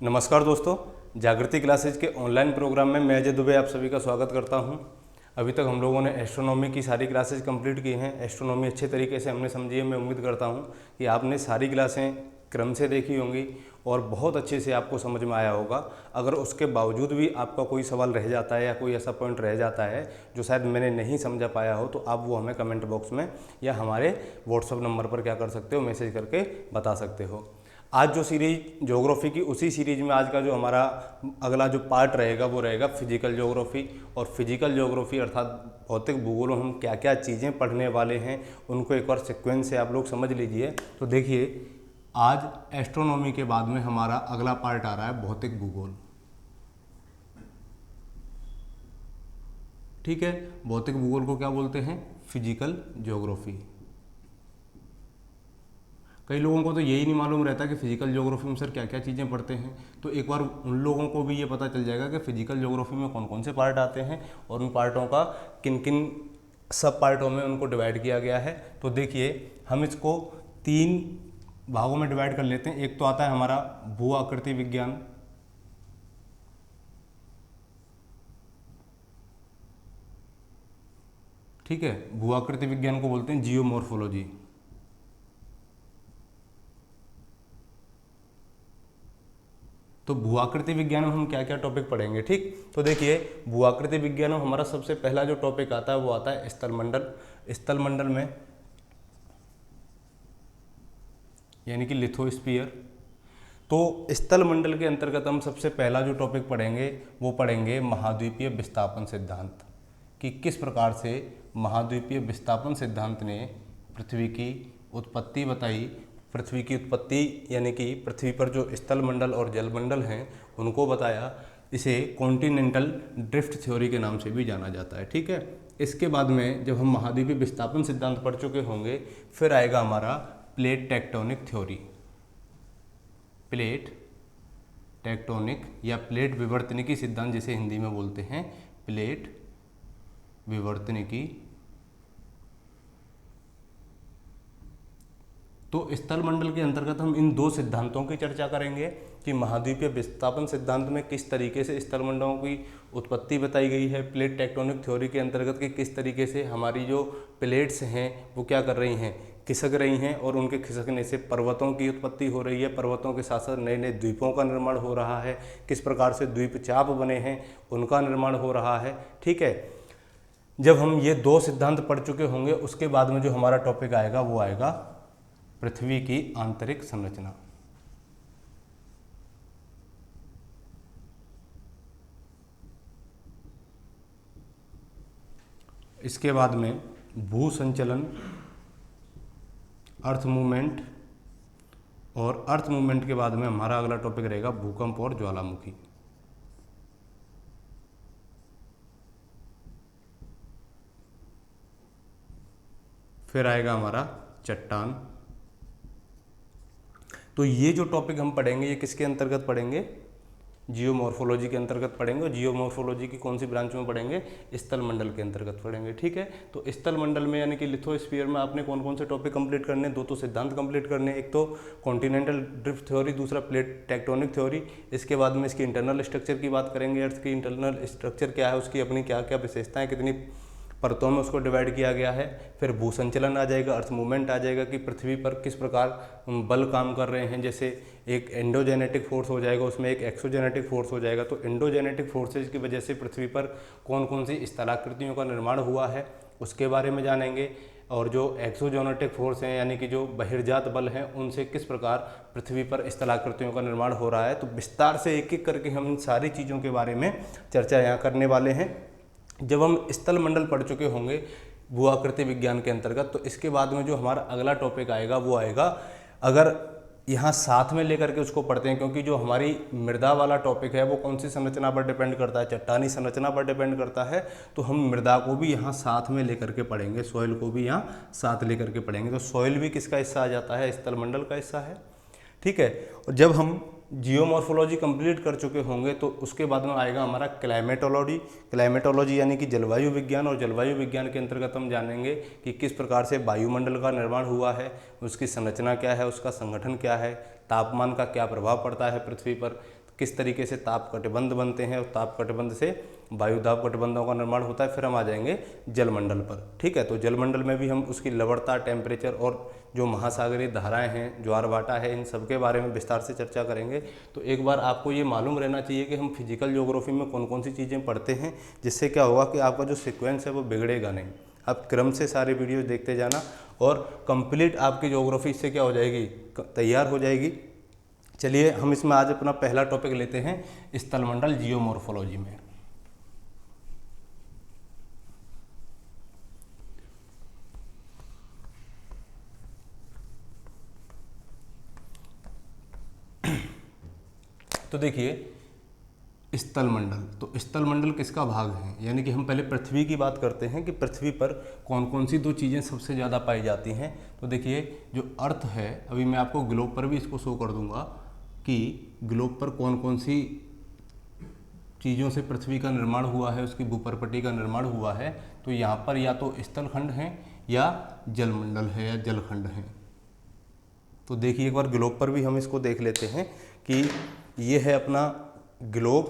नमस्कार दोस्तों, जागृति क्लासेज के ऑनलाइन प्रोग्राम में मैं अजय दुबे आप सभी का स्वागत करता हूं। अभी तक हम लोगों ने एस्ट्रोनॉमी की सारी क्लासेज कंप्लीट की हैं। एस्ट्रोनॉमी अच्छे तरीके से हमने समझी है। मैं उम्मीद करता हूं कि आपने सारी क्लासें क्रम से देखी होंगी और बहुत अच्छे से आपको समझ में आया होगा। अगर उसके बावजूद भी आपका कोई सवाल रह जाता है या कोई ऐसा पॉइंट रह जाता है जो शायद मैंने नहीं समझा पाया हो, तो आप वो हमें कमेंट बॉक्स में या हमारे व्हाट्सएप नंबर पर क्या कर सकते हो, मैसेज करके बता सकते हो। आज जो सीरीज ज्योग्राफी की, उसी सीरीज में आज का जो हमारा अगला जो पार्ट रहेगा वो रहेगा फिजिकल ज्योग्राफी। और फिजिकल ज्योग्राफी अर्थात भौतिक भूगोल में हम क्या क्या चीज़ें पढ़ने वाले हैं उनको एक बार सीक्वेंस से आप लोग समझ लीजिए। तो देखिए, आज एस्ट्रोनॉमी के बाद में हमारा अगला पार्ट आ रहा है भौतिक भूगोल। ठीक है, भौतिक भूगोल को क्या बोलते हैं? Physical geography. कई लोगों को तो यही नहीं मालूम रहता कि फिजिकल ज्योग्राफी में सर क्या क्या चीज़ें पढ़ते हैं। तो एक बार उन लोगों को भी ये पता चल जाएगा कि फिजिकल ज्योग्राफी में कौन कौन से पार्ट आते हैं और उन पार्टों का किन किन सब पार्टों में उनको डिवाइड किया गया है। तो देखिए, हम इसको 3 भागों में डिवाइड कर लेते हैं। एक तो आता है हमारा भू आकृति विज्ञान, ठीक है, भू आकृति विज्ञान को बोलते हैं जियोमॉर्फोलॉजी। तो भूआकृति विज्ञान में हम क्या क्या टॉपिक पढ़ेंगे, ठीक। तो देखिए, भूआकृति विज्ञान में हमारा सबसे पहला जो टॉपिक आता है वो आता है स्थलमंडल। स्थलमंडल में यानी कि लिथोस्फीयर। तो स्थलमंडल के अंतर्गत हम सबसे पहला जो टॉपिक पढ़ेंगे वो पढ़ेंगे महाद्वीपीय विस्थापन सिद्धांत, कि किस प्रकार से महाद्वीपीय विस्थापन सिद्धांत ने पृथ्वी की उत्पत्ति बताई। पृथ्वी की उत्पत्ति यानी कि पृथ्वी पर जो स्थलमंडल और जलमंडल हैं उनको बताया। इसे कॉन्टिनेंटल ड्रिफ्ट थ्योरी के नाम से भी जाना जाता है, ठीक है। इसके बाद में जब हम महाद्वीपीय विस्थापन सिद्धांत पढ़ चुके होंगे, फिर आएगा हमारा plate tectonic theory. Plate tectonic या प्लेट विवर्तनिकी सिद्धांत जिसे हिंदी में बोलते हैं, प्लेट विवर्तनिकी। तो स्थलमंडल के अंतर्गत हम इन 2 सिद्धांतों की चर्चा करेंगे कि महाद्वीपीय विस्थापन सिद्धांत में किस तरीके से स्थलमंडलों की उत्पत्ति बताई गई है, प्लेट टेक्टोनिक थ्योरी के अंतर्गत कि किस तरीके से हमारी जो प्लेट्स हैं वो क्या कर रही हैं, खिसक रही हैं, और उनके खिसकने से पर्वतों की उत्पत्ति हो रही है। पर्वतों के साथ साथ नए नए द्वीपों का निर्माण हो रहा है। किस प्रकार से द्वीप चाप बने हैं उनका निर्माण हो रहा है, ठीक है। जब हम ये 2 सिद्धांत पढ़ चुके होंगे, उसके बाद में जो हमारा टॉपिक आएगा वो आएगा पृथ्वी की आंतरिक संरचना। इसके बाद में भू संचलन, अर्थ मूवमेंट, और अर्थ मूवमेंट के बाद में हमारा अगला टॉपिक रहेगा भूकंप और ज्वालामुखी। फिर आएगा हमारा चट्टान। तो ये जो टॉपिक हम पढ़ेंगे ये किसके अंतर्गत पढ़ेंगे? जियोमॉर्फोलॉजी के अंतर्गत पढ़ेंगे। और जियोमॉर्फोलॉजी की कौन सी ब्रांच में पढ़ेंगे? स्थलमंडल के अंतर्गत पढ़ेंगे, ठीक है। तो स्थलमंडल में यानी कि लिथोस्फीयर में आपने कौन कौन से टॉपिक कंप्लीट करने? 2 तो सिद्धांत कंप्लीट करने, एक तो कॉन्टिनेंटल ड्रिफ्ट थ्योरी, दूसरा प्लेट टेक्टोनिक थ्योरी। इसके बाद में इसकी इंटरनल स्ट्रक्चर की बात करेंगे। अर्थ की इंटरनल स्ट्रक्चर क्या है, उसकी अपनी क्या क्या विशेषताएं, कितनी परतों में उसको डिवाइड किया गया है। फिर भू संचलन आ जाएगा, अर्थ मूवमेंट आ जाएगा कि पृथ्वी पर किस प्रकार बल काम कर रहे हैं। जैसे एक एंडोजेनेटिक फोर्स हो जाएगा, उसमें एक एक्सोजेनेटिक फोर्स हो जाएगा। तो एंडोजेनेटिक फोर्सेज की वजह से पृथ्वी पर कौन कौन सी स्थलाकृतियों का निर्माण हुआ है उसके बारे में जानेंगे। और जो एक्सोजेनेटिक फोर्स हैं यानी कि जो बहिर्जात बल हैं, उनसे किस प्रकार पृथ्वी पर स्थलाकृतियों का निर्माण हो रहा है। तो विस्तार से एक एक करके हम इन सारी चीज़ों के बारे में चर्चा यहाँ करने वाले हैं। जब हम स्थलमंडल पढ़ चुके होंगे भूआकृति विज्ञान के अंतर्गत, तो इसके बाद में जो हमारा अगला टॉपिक आएगा वो आएगा, अगर यहाँ साथ में लेकर के उसको पढ़ते हैं, क्योंकि जो हमारी मृदा वाला टॉपिक है वो कौन सी संरचना पर डिपेंड करता है? चट्टानी संरचना पर डिपेंड करता है। तो हम मृदा को भी यहाँ साथ में लेकर के पढ़ेंगे, सॉइल को भी यहाँ साथ लेकर के पढ़ेंगे। तो सॉइल भी किसका हिस्सा आ जाता है? स्थलमंडल का हिस्सा है, ठीक है। और जब हम जियोमॉर्फोलॉजी कंप्लीट कर चुके होंगे तो उसके बाद में आएगा हमारा क्लाइमेटोलॉजी। क्लाइमेटोलॉजी यानी कि जलवायु विज्ञान। और जलवायु विज्ञान के अंतर्गत हम जानेंगे कि किस प्रकार से वायुमंडल का निर्माण हुआ है, उसकी संरचना क्या है, उसका संगठन क्या है, तापमान का क्या प्रभाव पड़ता है पृथ्वी पर, किस तरीके से ताप कटिबंध बनते हैं और ताप कटिबंध से वायुदाब कटिबंधों का निर्माण होता है। फिर हम आ जाएंगे जलमंडल पर। ठीक है, तो जलमंडल में भी हम उसकी लवणता, टेम्परेचर और जो महासागरीय धाराएं हैं, ज्वार भाटा है, इन सब के बारे में विस्तार से चर्चा करेंगे। तो एक बार आपको ये मालूम रहना चाहिए कि हम फिजिकल ज्योग्राफी में कौन कौन सी चीज़ें पढ़ते हैं, जिससे क्या होगा कि आपका जो सीक्वेंस है वो बिगड़ेगा नहीं। आप क्रम से सारे वीडियो देखते जाना और कंप्लीट आपकी ज्योग्राफी इससे क्या हो जाएगी, तैयार हो जाएगी। चलिए हम इसमें आज अपना पहला टॉपिक लेते हैं स्थलमंडल जियोमॉर्फोलॉजी में। तो देखिए स्थलमंडल, तो स्थलमंडल किसका भाग है, यानी कि हम पहले पृथ्वी की बात करते हैं कि पृथ्वी पर कौन कौन सी दो चीज़ें सबसे ज़्यादा पाई जाती हैं। तो देखिए जो अर्थ है, अभी मैं आपको ग्लोब पर भी इसको शो कर दूंगा कि ग्लोब पर कौन कौन सी चीज़ों से पृथ्वी का निर्माण हुआ है, उसकी भूपर्पटी का निर्माण हुआ है। तो यहाँ पर या तो स्थलखंड हैं या जलमंडल है या जलखंड हैं। तो देखिए एक बार ग्लोब पर भी हम इसको देख लेते हैं कि ये है अपना ग्लोब,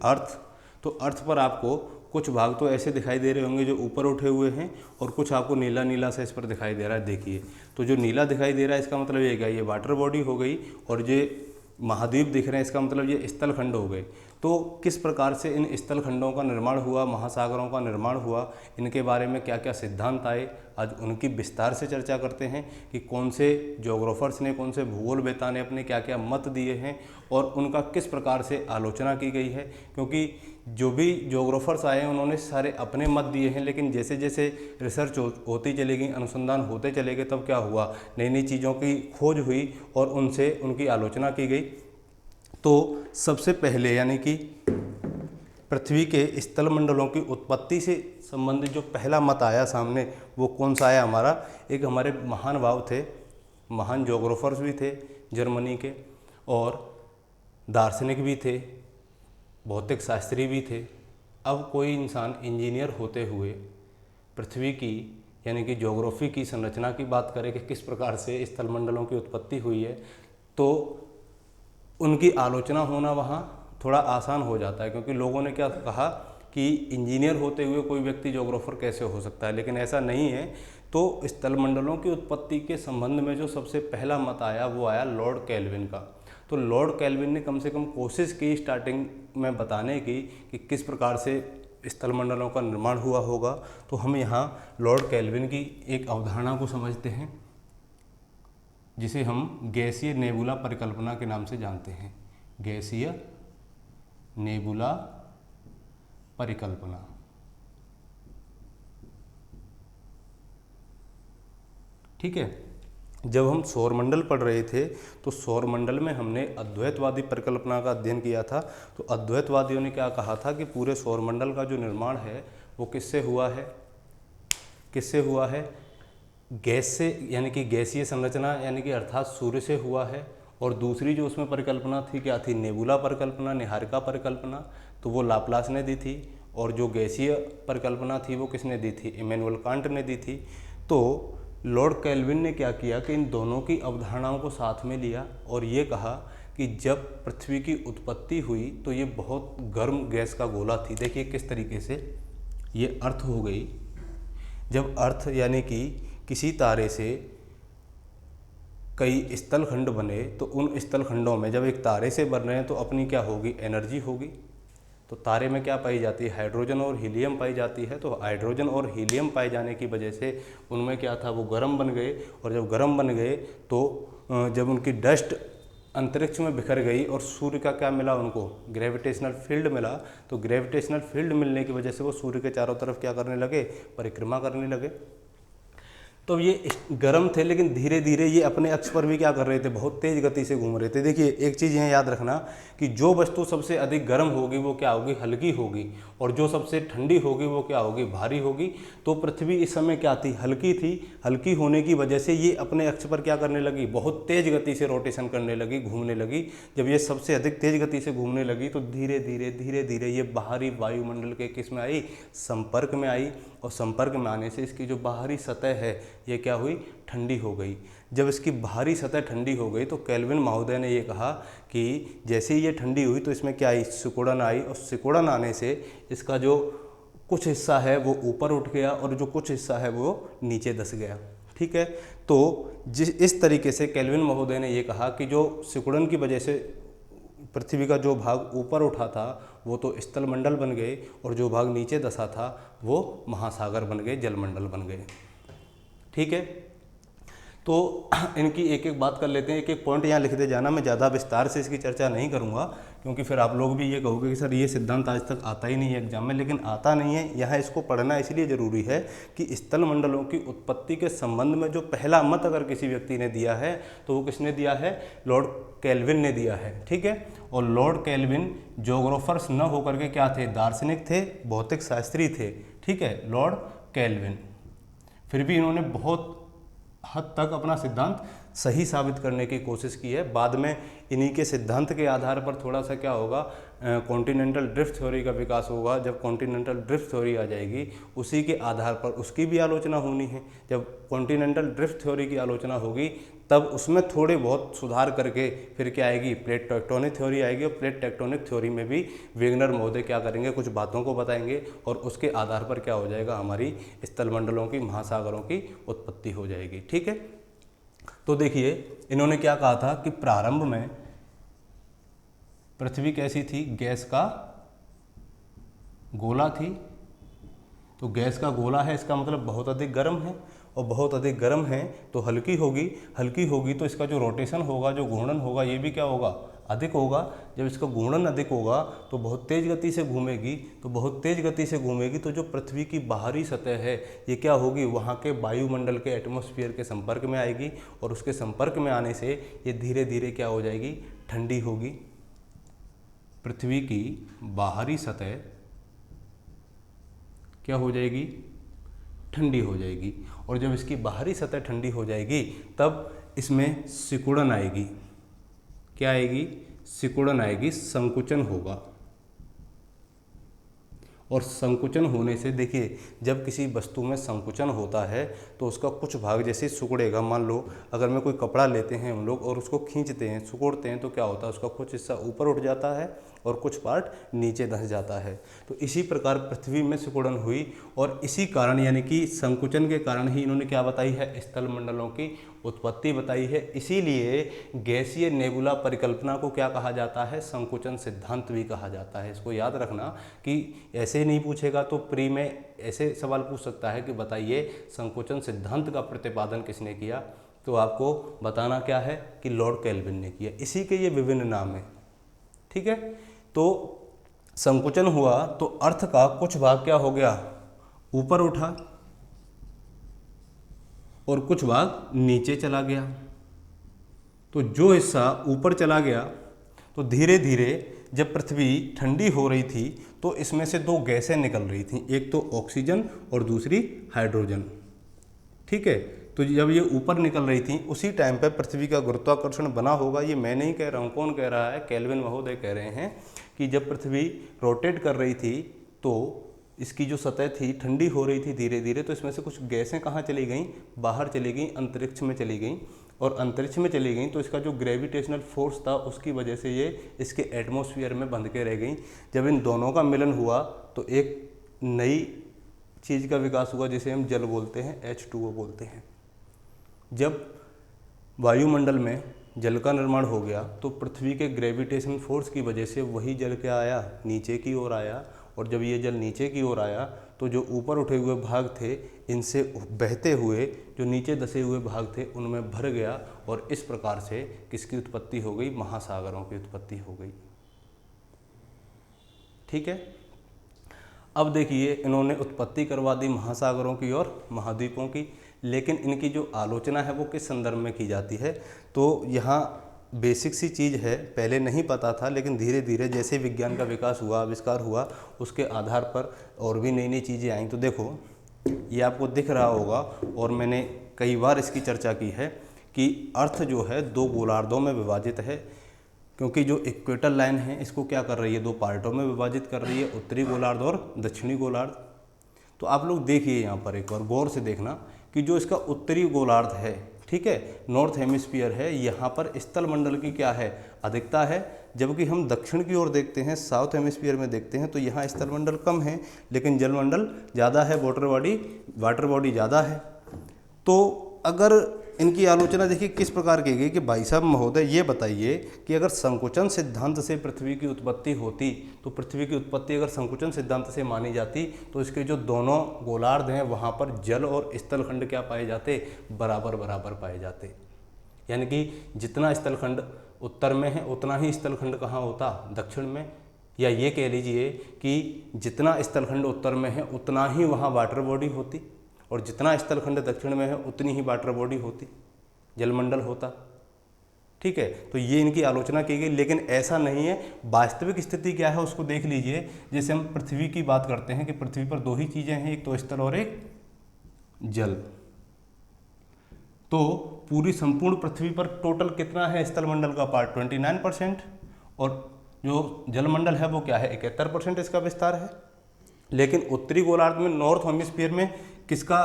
अर्थ। तो अर्थ पर आपको कुछ भाग तो ऐसे दिखाई दे रहे होंगे जो ऊपर उठे हुए हैं और कुछ आपको नीला नीला सा इस पर दिखाई दे रहा है। देखिए तो जो नीला दिखाई दे रहा है इसका मतलब ये क्या, ये वाटर बॉडी हो गई, और ये महाद्वीप दिख रहे हैं इसका मतलब ये स्थलखंड हो गए। तो किस प्रकार से इन स्थलखंडों का निर्माण हुआ, महासागरों का निर्माण हुआ, इनके बारे में क्या क्या सिद्धांत आए, आज उनकी विस्तार से चर्चा करते हैं कि कौन से ज्योग्राफर्स ने, कौन से भूगोलवेत्ता ने अपने क्या क्या मत दिए हैं और उनका किस प्रकार से आलोचना की गई है। क्योंकि जो भी ज्योग्राफर्स आए हैं उन्होंने सारे अपने मत दिए हैं, लेकिन जैसे जैसे रिसर्च होती चलेगी, अनुसंधान होते चले गए, तब क्या हुआ, नई नई चीज़ों की खोज हुई और उनसे उनकी आलोचना की गई। तो सबसे पहले यानी कि पृथ्वी के स्थलमंडलों की उत्पत्ति से संबंधित जो पहला मत आया सामने, वो कौन सा आया हमारा, एक हमारे महान भाव थे, महान ज्योग्राफर्स भी थे जर्मनी के, और दार्शनिक भी थे, भौतिक शास्त्री भी थे। अब कोई इंसान इंजीनियर होते हुए पृथ्वी की यानी कि ज्योग्राफी की संरचना की बात करे कि किस प्रकार से स्थलमंडलों की उत्पत्ति हुई है, तो उनकी आलोचना होना वहाँ थोड़ा आसान हो जाता है। क्योंकि लोगों ने क्या कहा कि इंजीनियर होते हुए कोई व्यक्ति ज्योग्राफर कैसे हो सकता है, लेकिन ऐसा नहीं है। तो स्थलमंडलों की उत्पत्ति के संबंध में जो सबसे पहला मत आया वो आया लॉर्ड केल्विन का। तो लॉर्ड केल्विन ने कम से कम कोशिश की स्टार्टिंग में बताने की कि किस प्रकार से स्थलमंडलों का निर्माण हुआ होगा। तो हम यहाँ लॉर्ड केल्विन की एक अवधारणा को समझते हैं जिसे हम गैसीय नेबुला परिकल्पना के नाम से जानते हैं। गैसीय नेबुला परिकल्पना। ठीक है, जब हम सौरमंडल पढ़ रहे थे तो सौरमंडल में हमने अद्वैतवादी परिकल्पना का अध्ययन किया था। तो अद्वैतवादियों ने क्या कहा था कि पूरे सौरमंडल का जो निर्माण है वो किससे हुआ है, किससे हुआ है, गैस से, यानी कि गैसीय संरचना यानी कि अर्थात सूर्य से हुआ है। और दूसरी जो उसमें परिकल्पना थी क्या थी, नेबुला परिकल्पना, निहारिका परिकल्पना, तो वो लाप्लास ने दी थी। और जो गैसीय परिकल्पना थी वो किसने दी थी, इमैनुअल कांट ने दी थी। तो लॉर्ड केल्विन ने क्या किया कि इन दोनों की अवधारणाओं को साथ में लिया और ये कहा कि जब पृथ्वी की उत्पत्ति हुई तो ये बहुत गर्म गैस का गोला थी। देखिए किस तरीके से ये अर्थ हो गई। जब अर्थ यानी कि किसी तारे से कई स्थलखंड बने तो उन स्थलखंडों में जब एक तारे से बन रहे हैं तो अपनी क्या होगी, एनर्जी होगी। तो तारे में क्या पाई जाती है, हाइड्रोजन और हीलियम पाई जाती है। तो हाइड्रोजन और हीलियम पाए जाने की वजह से उनमें क्या था, वो गर्म बन गए। और जब गर्म बन गए तो जब उनकी डस्ट अंतरिक्ष में बिखर गई और सूर्य का क्या मिला उनको, ग्रेविटेशनल फील्ड मिला। तो ग्रेविटेशनल फील्ड मिलने की वजह से वो सूर्य के चारों तरफ क्या करने लगे, परिक्रमा करने लगे। तो ये गर्म थे, लेकिन धीरे धीरे ये अपने अक्ष पर भी क्या कर रहे थे, बहुत तेज गति से घूम रहे थे। देखिए एक चीज़ यहाँ याद रखना कि जो वस्तु सबसे अधिक गर्म होगी वो क्या होगी, हल्की होगी, और जो सबसे ठंडी होगी वो क्या होगी, भारी होगी। तो पृथ्वी इस समय क्या थी, हल्की थी। हल्की होने की वजह से ये अपने अक्ष पर क्या करने लगी, बहुत तेज गति से रोटेशन करने लगी, घूमने लगी। जब ये सबसे अधिक तेज गति से घूमने लगी तो धीरे धीरे ये बाहरी वायुमंडल के किस में आई, संपर्क में आई। और संपर्क में आने से इसकी जो बाहरी सतह है ये क्या हुई, ठंडी हो गई। जब इसकी बाहरी सतह ठंडी हो गई तो केल्विन महोदय ने ये कहा कि जैसे ही ये ठंडी हुई तो इसमें क्या आई, सिकुड़न आई, और सिकुड़न आने से इसका जो कुछ हिस्सा है वो ऊपर उठ गया और जो कुछ हिस्सा है वो नीचे धंस गया। ठीक है, तो इस तरीके से केल्विन महोदय ने ये कहा कि जो सिकुड़न की वजह से पृथ्वी का जो भाग ऊपर उठा था वो तो स्थलमंडल बन गए, और जो भाग नीचे धंसा था वो महासागर बन गए, जलमंडल बन गए। ठीक है, तो इनकी एक एक बात कर लेते हैं, एक एक पॉइंट यहाँ लिखते जाना। मैं ज़्यादा विस्तार से इसकी चर्चा नहीं करूँगा क्योंकि फिर आप लोग भी ये कहोगे कि सर ये सिद्धांत आज तक आता ही नहीं है एग्जाम में, लेकिन आता नहीं है। यहाँ इसको पढ़ना इसलिए ज़रूरी है कि स्थल मंडलों की उत्पत्ति के संबंध में जो पहला मत अगर किसी व्यक्ति ने दिया है तो वो किसने दिया है, लॉर्ड केल्विन ने दिया है। ठीक है, और लॉर्ड केल्विन ज्योग्राफर्स न होकर के क्या थे, दार्शनिक थे, भौतिक शास्त्री थे। ठीक है, लॉर्ड केल्विन, फिर भी इन्होंने बहुत हद तक अपना सिद्धांत सही साबित करने की कोशिश की है। बाद में इन्हीं के सिद्धांत के आधार पर थोड़ा सा क्या होगा, कॉन्टिनेंटल ड्रिफ्ट थ्योरी का विकास होगा। जब कॉन्टिनेंटल ड्रिफ्ट थ्योरी आ जाएगी उसी के आधार पर उसकी भी आलोचना होनी है। जब कॉन्टिनेंटल ड्रिफ्ट थ्योरी की आलोचना होगी तब उसमें थोड़े बहुत सुधार करके फिर क्या आएगी, प्लेट टेक्टोनिक थ्योरी आएगी। और प्लेट टेक्टोनिक थ्योरी में भी वेगनर महोदय क्या करेंगे, कुछ बातों को बताएंगे और उसके आधार पर क्या हो जाएगा, हमारी स्थलमंडलों की, महासागरों की उत्पत्ति हो जाएगी। ठीक है, तो देखिए इन्होंने क्या कहा था कि प्रारंभ में पृथ्वी कैसी थी, गैस का गोला थी। तो गैस का गोला है, इसका मतलब बहुत अधिक गर्म है, और बहुत अधिक गर्म है तो हल्की होगी। हल्की होगी तो इसका जो रोटेशन होगा, जो घूर्णन होगा, ये भी क्या होगा, अधिक होगा। जब इसका घूर्णन अधिक होगा तो बहुत तेज़ गति से घूमेगी। तो बहुत तेज़ गति से घूमेगी तो जो पृथ्वी की बाहरी सतह है ये क्या होगी, वहाँ के वायुमंडल के एटमॉस्फेयर के संपर्क में आएगी, और उसके संपर्क में आने से ये धीरे धीरे क्या हो जाएगी, ठंडी होगी। पृथ्वी की बाहरी सतह क्या हो जाएगी, ठंडी हो जाएगी। और जब इसकी बाहरी सतह ठंडी हो जाएगी तब इसमें सिकुड़न आएगी। क्या आएगी, सिकुड़न आएगी, संकुचन होगा। और संकुचन होने से देखिए, जब किसी वस्तु में संकुचन होता है तो उसका कुछ भाग जैसे सिकुड़ेगा। मान लो अगर मैं कोई कपड़ा लेते हैं हम लोग और उसको खींचते हैं, सिकुड़ते हैं, तो क्या होता है, उसका कुछ हिस्सा ऊपर उठ जाता है और कुछ पार्ट नीचे धंस जाता है। तो इसी प्रकार पृथ्वी में सिकुड़न हुई, और इसी कारण यानी कि संकुचन के कारण ही इन्होंने क्या बताई है, स्थल मंडलों की उत्पत्ति बताई है। इसीलिए गैसीय नेबुला परिकल्पना को क्या कहा जाता है, संकुचन सिद्धांत भी कहा जाता है। इसको याद रखना कि ऐसे नहीं पूछेगा तो प्री में ऐसे सवाल पूछ सकता है कि बताइए संकुचन सिद्धांत का प्रतिपादन किसने किया, तो आपको बताना क्या है कि लॉर्ड केल्विन ने किया। इसी के ये विभिन्न नाम हैं। ठीक है, तो संकुचन हुआ तो अर्थ का कुछ भाग क्या हो गया, ऊपर उठा, और कुछ भाग नीचे चला गया। तो जो हिस्सा ऊपर चला गया तो धीरे धीरे जब पृथ्वी ठंडी हो रही थी तो इसमें से दो गैसें निकल रही थीं, एक तो ऑक्सीजन और दूसरी हाइड्रोजन। ठीक है, तो जब ये ऊपर निकल रही थी उसी टाइम पर पृथ्वी का गुरुत्वाकर्षण बना होगा। ये मैं नहीं कह रहा हूँ, कौन कह रहा है, केल्विन महोदय कह रहे हैं कि जब पृथ्वी रोटेट कर रही थी तो इसकी जो सतह थी ठंडी हो रही थी धीरे धीरे, तो इसमें से कुछ गैसें कहाँ चली गईं, बाहर चली गईं, अंतरिक्ष में चली गईं। और अंतरिक्ष में चली गईं तो इसका जो ग्रेविटेशनल फोर्स था उसकी वजह से ये इसके एटमॉस्फेयर में बंध के रह गईं। जब इन दोनों का मिलन हुआ तो एक नई चीज़ का विकास हुआ जिसे हम जल बोलते हैं, H2O बोलते हैं। जब वायुमंडल में जल का निर्माण हो गया तो पृथ्वी के ग्रेविटेशन फोर्स की वजह से वही जल क्या आया, नीचे की ओर आया। और जब ये जल नीचे की ओर आया तो जो ऊपर उठे हुए भाग थे इनसे बहते हुए जो नीचे धंसे हुए भाग थे उनमें भर गया, और इस प्रकार से किसकी उत्पत्ति हो गई, महासागरों की उत्पत्ति हो गई। ठीक है, अब देखिए इन्होंने उत्पत्ति करवा दी महासागरों की और महाद्वीपों की, लेकिन इनकी जो आलोचना है वो किस संदर्भ में की जाती है। तो यहाँ बेसिक सी चीज़ है, पहले नहीं पता था, लेकिन धीरे धीरे जैसे विज्ञान का विकास हुआ, आविष्कार हुआ, उसके आधार पर और भी नई नई चीज़ें आई। तो देखो ये आपको दिख रहा होगा, और मैंने कई बार इसकी चर्चा की है कि अर्थ जो है दो गोलार्धों में विभाजित है, क्योंकि जो इक्वेटर लाइन है इसको क्या कर रही है, दो पार्टों में विभाजित कर रही है, उत्तरी गोलार्ध और दक्षिणी गोलार्ध। तो आप लोग देखिए यहाँ पर एक बार गौर से देखना कि जो इसका उत्तरी गोलार्ध है, ठीक है, नॉर्थ हेमिस्फीयर है, यहाँ पर स्थल मंडल की क्या है, अधिकता है। जबकि हम दक्षिण की ओर देखते हैं, साउथ हेमिस्फीयर में देखते हैं, तो यहाँ स्थल मंडल कम है लेकिन जलमंडल ज़्यादा है, वाटर बॉडी ज़्यादा है। तो अगर इनकी आलोचना देखिए किस प्रकार की गई कि भाई साहब महोदय ये बताइए कि अगर संकुचन सिद्धांत से पृथ्वी की उत्पत्ति होती, तो पृथ्वी की उत्पत्ति अगर संकुचन सिद्धांत से मानी जाती तो इसके जो दोनों गोलार्ध हैं वहाँ पर जल और स्थलखंड क्या पाए जाते, बराबर बराबर पाए जाते। यानी कि जितना स्थलखंड उत्तर में है उतना ही स्थलखंड कहाँ होता, दक्षिण में। या ये कह लीजिए कि जितना स्थलखंड उत्तर में है उतना ही वहाँ वाटर बॉडी होती, और जितना स्थलखंड दक्षिण में है उतनी ही वाटर बॉडी होती, जलमंडल होता। ठीक है, तो ये इनकी आलोचना की गई, लेकिन ऐसा नहीं है। वास्तविक स्थिति क्या है उसको देख लीजिए। जैसे हम पृथ्वी की बात करते हैं कि पृथ्वी पर दो ही चीज़ें हैं, एक तो स्थल और एक जल। तो पूरी संपूर्ण पृथ्वी पर टोटल कितना है स्थलमंडल का पार्ट, 29%, और जो जलमंडल है वो क्या है, 71% इसका विस्तार है। लेकिन उत्तरी गोलार्ध में, नॉर्थ हेमिस्फीयर में किसका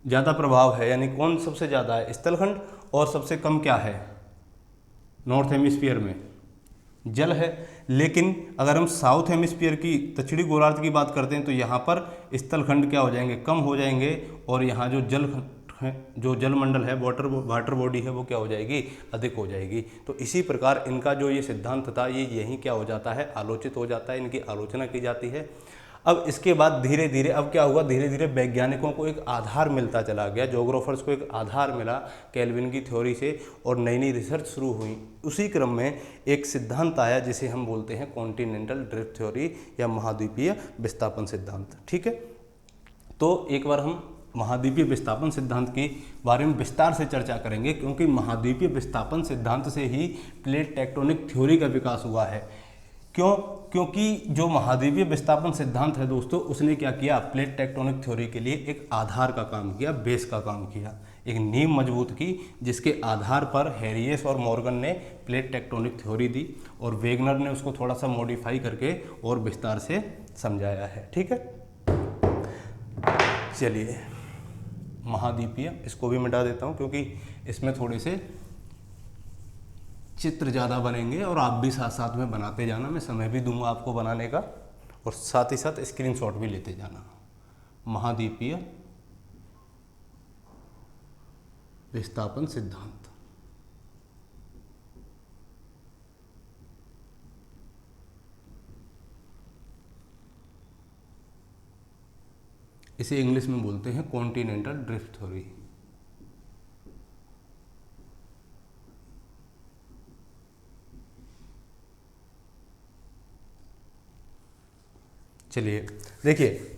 ज़्यादा प्रभाव है, यानी कौन सबसे ज़्यादा है, स्थलखंड, और सबसे कम क्या है, नॉर्थ हेमिस्फीयर में जल है। लेकिन अगर हम साउथ हेमिस्फीयर की, दक्षिणी गोलार्ध की बात करते हैं तो यहाँ पर स्थलखंड क्या हो जाएंगे, कम हो जाएंगे, और यहाँ जो जलमंडल है, वाटर बॉडी है, वो क्या हो जाएगी, अधिक हो जाएगी। तो इसी प्रकार इनका जो ये सिद्धांत था ये यहीं क्या हो जाता है, आलोचित हो जाता है, इनकी आलोचना की जाती है। अब इसके बाद धीरे धीरे अब क्या हुआ, धीरे धीरे वैज्ञानिकों को एक आधार मिलता चला गया, ज्योग्राफर्स को एक आधार मिला केल्विन की थ्योरी से, और नई नई रिसर्च शुरू हुई। उसी क्रम में एक सिद्धांत आया जिसे हम बोलते हैं कॉन्टिनेंटल ड्रिफ्ट थ्योरी या महाद्वीपीय विस्थापन सिद्धांत। ठीक है, तो एक बार हम महाद्वीपीय विस्थापन सिद्धांत के बारे में विस्तार से चर्चा करेंगे, क्योंकि महाद्वीपीय विस्थापन सिद्धांत से ही प्लेट टेक्टोनिक थ्योरी का विकास हुआ है। क्यों? क्योंकि जो महाद्वीपीय विस्थापन सिद्धांत है दोस्तों, उसने क्या किया, प्लेट टेक्टोनिक थ्योरी के लिए एक आधार का काम किया, बेस का काम किया, एक नींव मजबूत की, जिसके आधार पर हैरियस और मॉर्गन ने प्लेट टेक्टोनिक थ्योरी दी, और वेगनर ने उसको थोड़ा सा मॉडिफाई करके और विस्तार से समझाया है। ठीक है, चलिए महाद्वीपीय, इसको भी मिटा देता हूँ क्योंकि इसमें थोड़े से चित्र ज़्यादा बनेंगे, और आप भी साथ साथ में बनाते जाना, मैं समय भी दूंगा आपको बनाने का, और साथ ही साथ स्क्रीनशॉट भी लेते जाना। महाद्वीपीय विस्थापन सिद्धांत, इसे इंग्लिश में बोलते हैं कॉन्टिनेंटल ड्रिफ्ट थ्योरी। चलिए देखिए,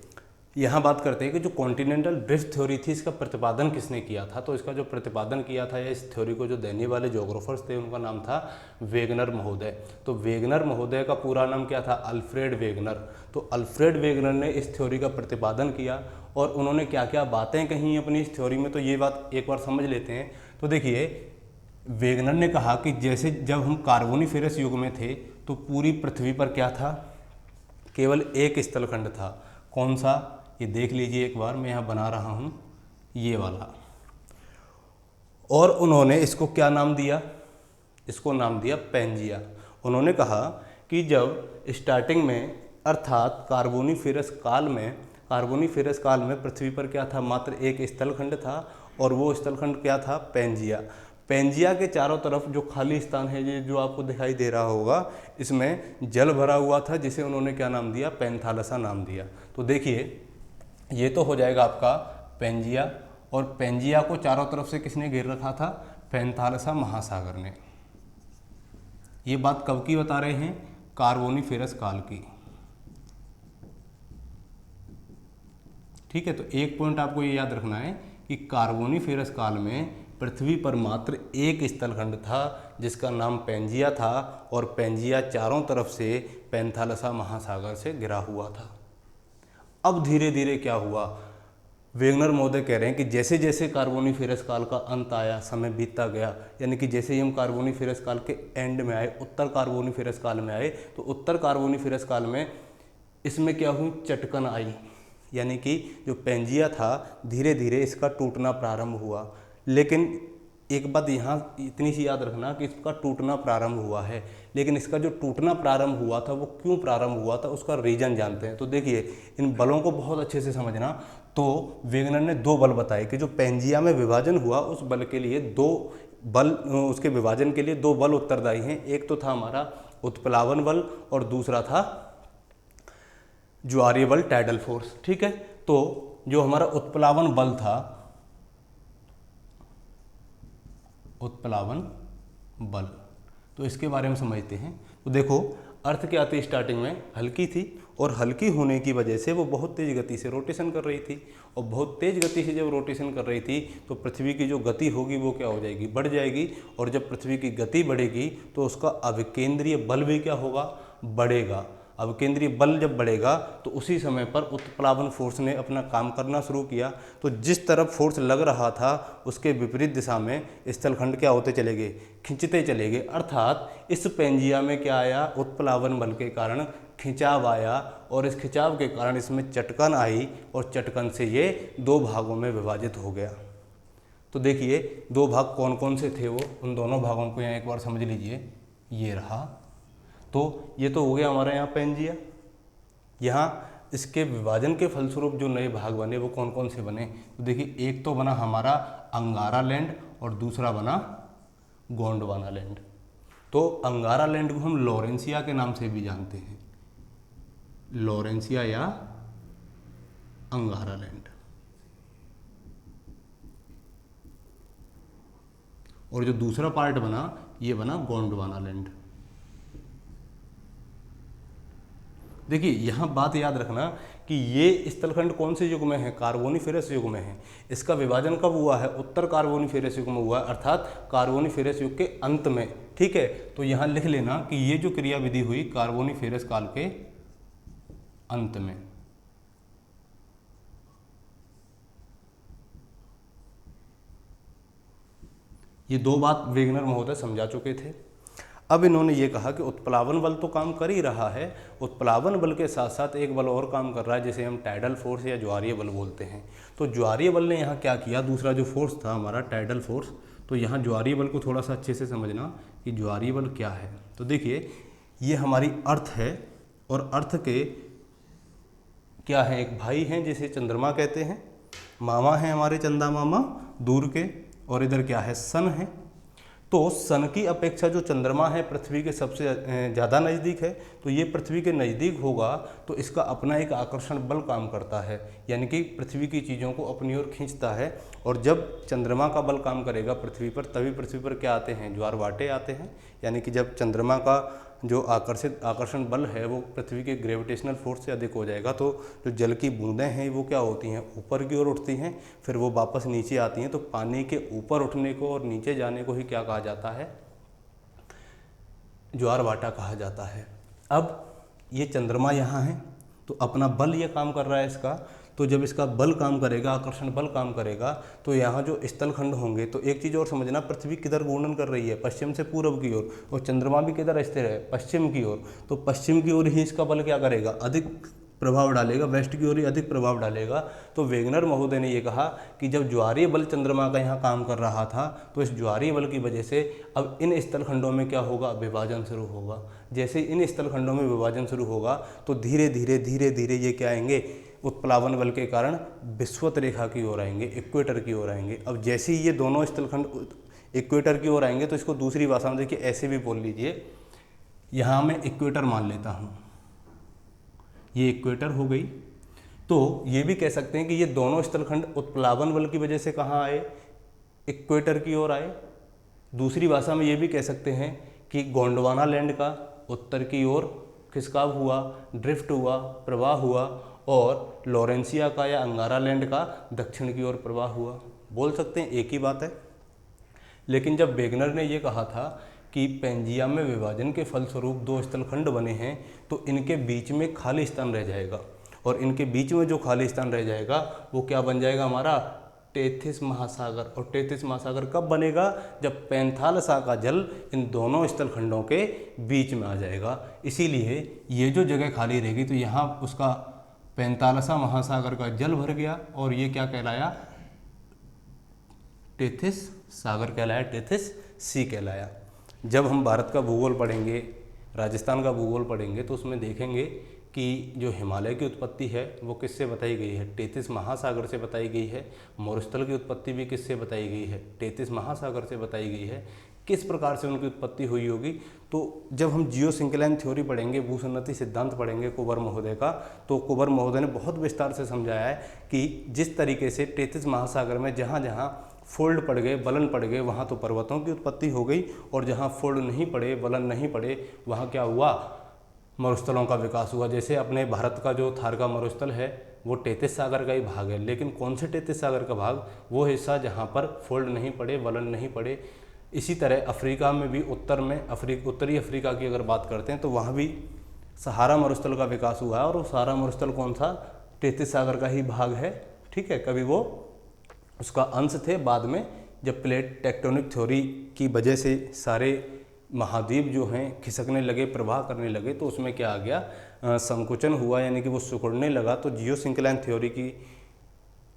यहाँ बात करते हैं कि जो कॉन्टिनेंटल ड्रिफ्ट थ्योरी थी इसका प्रतिपादन किसने किया था। तो इसका जो प्रतिपादन किया था या इस थ्योरी को जो देने वाले ज्योग्राफर्स थे उनका नाम था वेगनर महोदय। तो वेगनर महोदय का पूरा नाम क्या था, अल्फ्रेड वेगनर। तो अल्फ्रेड वेगनर ने इस थ्योरी का प्रतिपादन किया, और उन्होंने क्या क्या बातें कही अपनी इस थ्योरी में, तो ये बात एक बार समझ लेते हैं। तो देखिए, वेगनर ने कहा कि जैसे जब हम कार्बोनिफेरस युग में थे तो पूरी पृथ्वी पर क्या था, केवल एक स्थलखंड था। कौन सा, ये देख लीजिए एक बार, मैं यहाँ बना रहा हूँ ये वाला। और उन्होंने इसको क्या नाम दिया, इसको नाम दिया पैंजिया। उन्होंने कहा कि जब स्टार्टिंग में, अर्थात कार्बोनिफेरस काल में पृथ्वी पर क्या था, मात्र एक स्थलखंड था, और वो स्थलखंड क्या था, पैंजिया। पैंजिया के चारों तरफ जो खाली स्थान है, ये जो आपको दिखाई दे रहा होगा, इसमें जल भरा हुआ था, जिसे उन्होंने क्या नाम दिया, पैंथालसा नाम दिया। तो देखिए, ये तो हो जाएगा आपका पैंजिया, और पैंजिया को चारों तरफ से किसने घेर रखा था, पैंथालसा महासागर ने। ये बात कब की बता रहे हैं, कार्बोनिफेरस काल की। ठीक है, तो एक पॉइंट आपको ये याद रखना है कि कार्बोनिफेरस काल में पृथ्वी पर मात्र एक स्थलखंड था जिसका नाम पैंजिया था, और पैंजिया चारों तरफ से पैंथालसा महासागर से घिरा हुआ था। अब धीरे धीरे क्या हुआ, वेगनर महोदय कह रहे हैं कि जैसे जैसे कार्बोनिफेरस काल का अंत आया, समय बीतता गया, यानी कि जैसे ही हम कार्बोनिफेरस काल के एंड में आए, उत्तर कार्बोनिफेरस काल में आए, तो उत्तर कार्बोनिफेरस काल में इसमें क्या हुई, चटकन आई, यानी कि जो पेंजिया था धीरे धीरे इसका टूटना प्रारंभ हुआ। लेकिन एक बात यहाँ इतनी सी याद रखना कि इसका टूटना प्रारंभ हुआ है, लेकिन इसका जो टूटना प्रारंभ हुआ था वो क्यों प्रारंभ हुआ था उसका रीजन जानते हैं। तो देखिए इन बलों को बहुत अच्छे से समझना। तो वेगनर ने दो बल बताए कि जो पेंजिया में विभाजन हुआ उस बल के लिए दो बल, उसके विभाजन के लिए दो बल उत्तरदायी हैं। एक तो था हमारा उत्प्लावन बल और दूसरा था ज्वारीय बल, टाइडल फोर्स। ठीक है, तो जो हमारा उत्प्लावन बल था, उत्प्लावन बल, तो इसके बारे में समझते हैं। तो देखो अर्थ क्या थी, स्टार्टिंग में हल्की थी और हल्की होने की वजह से वो बहुत तेज गति से रोटेशन कर रही थी, और बहुत तेज गति से जब रोटेशन कर रही थी तो पृथ्वी की जो गति होगी वो क्या हो जाएगी, बढ़ जाएगी। और जब पृथ्वी की गति बढ़ेगी तो उसका अभिकेंद्रीय बल भी क्या होगा, बढ़ेगा। अभिकेंद्रीय बल जब बढ़ेगा तो उसी समय पर उत्प्लावन फोर्स ने अपना काम करना शुरू किया। तो जिस तरफ फोर्स लग रहा था उसके विपरीत दिशा में स्थलखंड क्या होते चले गए, खिंचते चले गए। अर्थात इस पेंजिया में क्या आया, उत्प्लावन बल के कारण खिंचाव आया, और इस खिंचाव के कारण इसमें चटकन आई, और चटकन से ये दो भागों में विभाजित हो गया। तो देखिए दो भाग कौन कौन से थे वो, उन दोनों भागों को यहाँ एक बार समझ लीजिए। ये रहा, तो ये तो हो गया हमारे यहाँ पेंजिया। यहाँ इसके विभाजन के फलस्वरूप जो नए भाग बने वो कौन कौन से बने, तो देखिए एक तो बना हमारा अंगारा लैंड और दूसरा बना गोंडवाना लैंड। तो अंगारा लैंड को हम लॉरेंसिया के नाम से भी जानते हैं, लॉरेंसिया या अंगारा लैंड। और जो दूसरा पार्ट बना ये बना गोंडवाना लैंड। देखिए यहाँ बात याद रखना कि ये स्थलखंड कौन से युग में है, कार्बोनिफेरस युग में है। इसका विभाजन कब हुआ है, उत्तर कार्बोनिफेरस युग में हुआ है, अर्थात कार्बोनिफेरस युग के अंत में। ठीक है, तो यहाँ लिख लेना कि ये जो क्रियाविधि हुई कार्बोनिफेरस काल के अंत में। ये दो बात वेगनर महोदय समझा चुके थे। अब इन्होंने ये कहा कि उत्प्लावन बल तो काम कर ही रहा है, उत्प्लावन बल के साथ साथ एक बल और काम कर रहा है जिसे हम टाइडल फोर्स या ज्वारीय बल बोलते हैं। तो ज्वारीय बल ने यहाँ क्या किया, दूसरा जो फोर्स था हमारा टाइडल फोर्स, तो यहाँ ज्वारीय बल को थोड़ा सा अच्छे से समझना कि ज्वारीय बल क्या है। तो देखिए ये हमारी अर्थ है, और अर्थ के क्या है, एक भाई हैं जिसे चंद्रमा कहते हैं, मामा हैं हमारे चंदा मामा दूर के, और इधर क्या है, सन है। तो सन की अपेक्षा जो चंद्रमा है पृथ्वी के सबसे ज़्यादा नज़दीक है, तो ये पृथ्वी के नज़दीक होगा तो इसका अपना एक आकर्षण बल काम करता है, यानी कि पृथ्वी की चीज़ों को अपनी ओर खींचता है। और जब चंद्रमा का बल काम करेगा पृथ्वी पर, तभी पृथ्वी पर क्या आते हैं, ज्वारभाटे आते हैं। यानी कि जब चंद्रमा का जो आकर्षण बल है वो पृथ्वी के ग्रेविटेशनल फोर्स से अधिक हो जाएगा, तो जो जल की बूंदें हैं वो क्या होती हैं, ऊपर की ओर उठती हैं, फिर वो वापस नीचे आती हैं। तो पानी के ऊपर उठने को और नीचे जाने को ही क्या कहा जाता है, ज्वारभाटा कहा जाता है। अब ये चंद्रमा यहाँ है तो अपना बल ये काम कर रहा है इसका, तो जब इसका बल काम करेगा, आकर्षण बल काम करेगा, तो यहाँ जो स्थलखंड होंगे, तो एक चीज़ और समझना, पृथ्वी किधर घूर्णन कर रही है, पश्चिम से पूर्व की ओर, और चंद्रमा भी किधर स्थिर है, पश्चिम की ओर। तो पश्चिम की ओर ही इसका बल क्या करेगा, अधिक प्रभाव डालेगा, वेस्ट की ओर ही अधिक प्रभाव डालेगा। तो वेगनर महोदय ने ये कहा कि जब ज्वारीय बल चंद्रमा का यहाँ काम कर रहा था, तो इस ज्वारीय बल की वजह से अब इन स्थलखंडों में क्या होगा, विभाजन शुरू होगा। जैसे इन स्थलखंडों में विभाजन शुरू होगा तो धीरे धीरे ये क्या आएंगे, उत्प्लावन बल के कारण विषुवत रेखा की ओर आएंगे, इक्वेटर की ओर आएंगे। अब जैसे ही ये दोनों स्थलखंड इक्वेटर की ओर आएंगे तो इसको दूसरी भाषा में देखिए ऐसे भी बोल लीजिए, यहाँ मैं इक्वेटर मान लेता हूँ, ये इक्वेटर हो गई। तो ये भी कह सकते हैं कि ये दोनों स्थलखंड उत्प्लावन बल की वजह से कहाँ आए, इक्वेटर की ओर आए। दूसरी भाषा में ये भी कह सकते हैं कि गोंडवाना लैंड का उत्तर की ओर खिसकाव हुआ, ड्रिफ्ट हुआ, प्रवाह हुआ, और लॉरेंसिया का या अंगारा लैंड का दक्षिण की ओर प्रवाह हुआ। बोल सकते हैं एक ही बात है। लेकिन जब वेगनर ने ये कहा था कि पेंजिया में विभाजन के फलस्वरूप दो स्थलखंड बने हैं, तो इनके बीच में खाली स्थान रह जाएगा, और इनके बीच में जो खाली स्थान रह जाएगा वो क्या बन जाएगा, हमारा टेथिस महासागर। और टेथिस महासागर कब बनेगा? जब पैंथालसा का जल इन दोनों स्थल खंडों के बीच में आ जाएगा। इसीलिए ये जो जगह खाली रहेगी तो यहाँ उसका पैंथालसा महासागर का जल भर गया और ये क्या कहलाया? टेथिस सागर कहलाया, टेथिस सी कहलाया। जब हम भारत का भूगोल पढ़ेंगे, राजस्थान का भूगोल पढ़ेंगे, तो उसमें देखेंगे कि जो हिमालय की उत्पत्ति है वो किससे बताई गई है? टेथिस महासागर से बताई गई है। मरुस्थल की उत्पत्ति भी किससे बताई गई है? टेथिस महासागर से बताई गई है। किस प्रकार से उनकी उत्पत्ति हुई होगी? तो जब हम जियो सिंक्लाइन थ्योरी पढ़ेंगे, भूसन्नति सिद्धांत पढ़ेंगे कुंवर महोदय का, तो कुंवर महोदय ने बहुत विस्तार से समझाया है कि जिस तरीके से टेथिस महासागर में जहाँ जहाँ फोल्ड पड़ गए, बलन पड़ गए, वहाँ तो पर्वतों की उत्पत्ति हो गई, और जहाँ फोल्ड नहीं पड़े, बलन नहीं पड़े, वहाँ क्या हुआ? मरुस्थलों का विकास हुआ। जैसे अपने भारत का जो थार का मरुस्थल है वो टेथिस सागर का ही भाग है, लेकिन कौन से टेथिस सागर का भाग? वो हिस्सा जहाँ पर फोल्ड नहीं पड़े, बलन नहीं पड़े। इसी तरह अफ्रीका में भी, उत्तर में उत्तरी अफ्रीका की अगर बात करते हैं तो वहाँ भी सहारा मरुस्थल का विकास हुआ है, और वो सहारा मरुस्थल कौन सा? टेथिस सागर का ही भाग है। ठीक है, कभी वो उसका अंश थे। बाद में जब प्लेट टेक्टोनिक थ्योरी की वजह से सारे महाद्वीप जो हैं खिसकने लगे, प्रवाह करने लगे, तो उसमें क्या आ गया? संकुचन हुआ, यानी कि वो सिकुड़ने लगा। तो जियो सिंक्लाइन थ्योरी की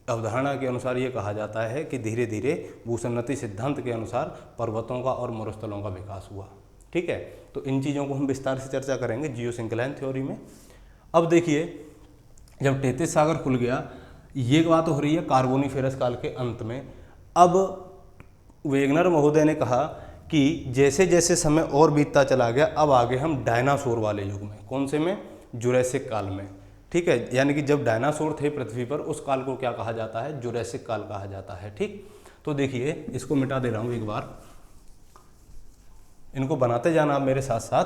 अवधारणा के अनुसार ये कहा जाता है कि धीरे धीरे भूसन्नति सिद्धांत के अनुसार पर्वतों का और मरुस्थलों का विकास हुआ। ठीक है, तो इन चीज़ों को हम विस्तार से चर्चा करेंगे जियो सिंक्लाइन थ्योरी में। अब देखिए, जब टेथिस सागर खुल गया, ये बात हो रही है कार्बोनिफेरस काल के अंत में। अब वेगनर महोदय ने कहा कि जैसे जैसे समय और बीतता चला गया, अब आगे हम डायनासोर वाले युग में। कौन से में? जुरैसिक काल में। ठीक है, यानी कि जब डायनासोर थे पृथ्वी पर, उस काल को क्या कहा जाता है? जुरैसिक काल कहा जाता है। ठीक, तो देखिए, इसको मिटा दे रहा हूँ एक बार, इनको बनाते जाना आप मेरे साथ साथ,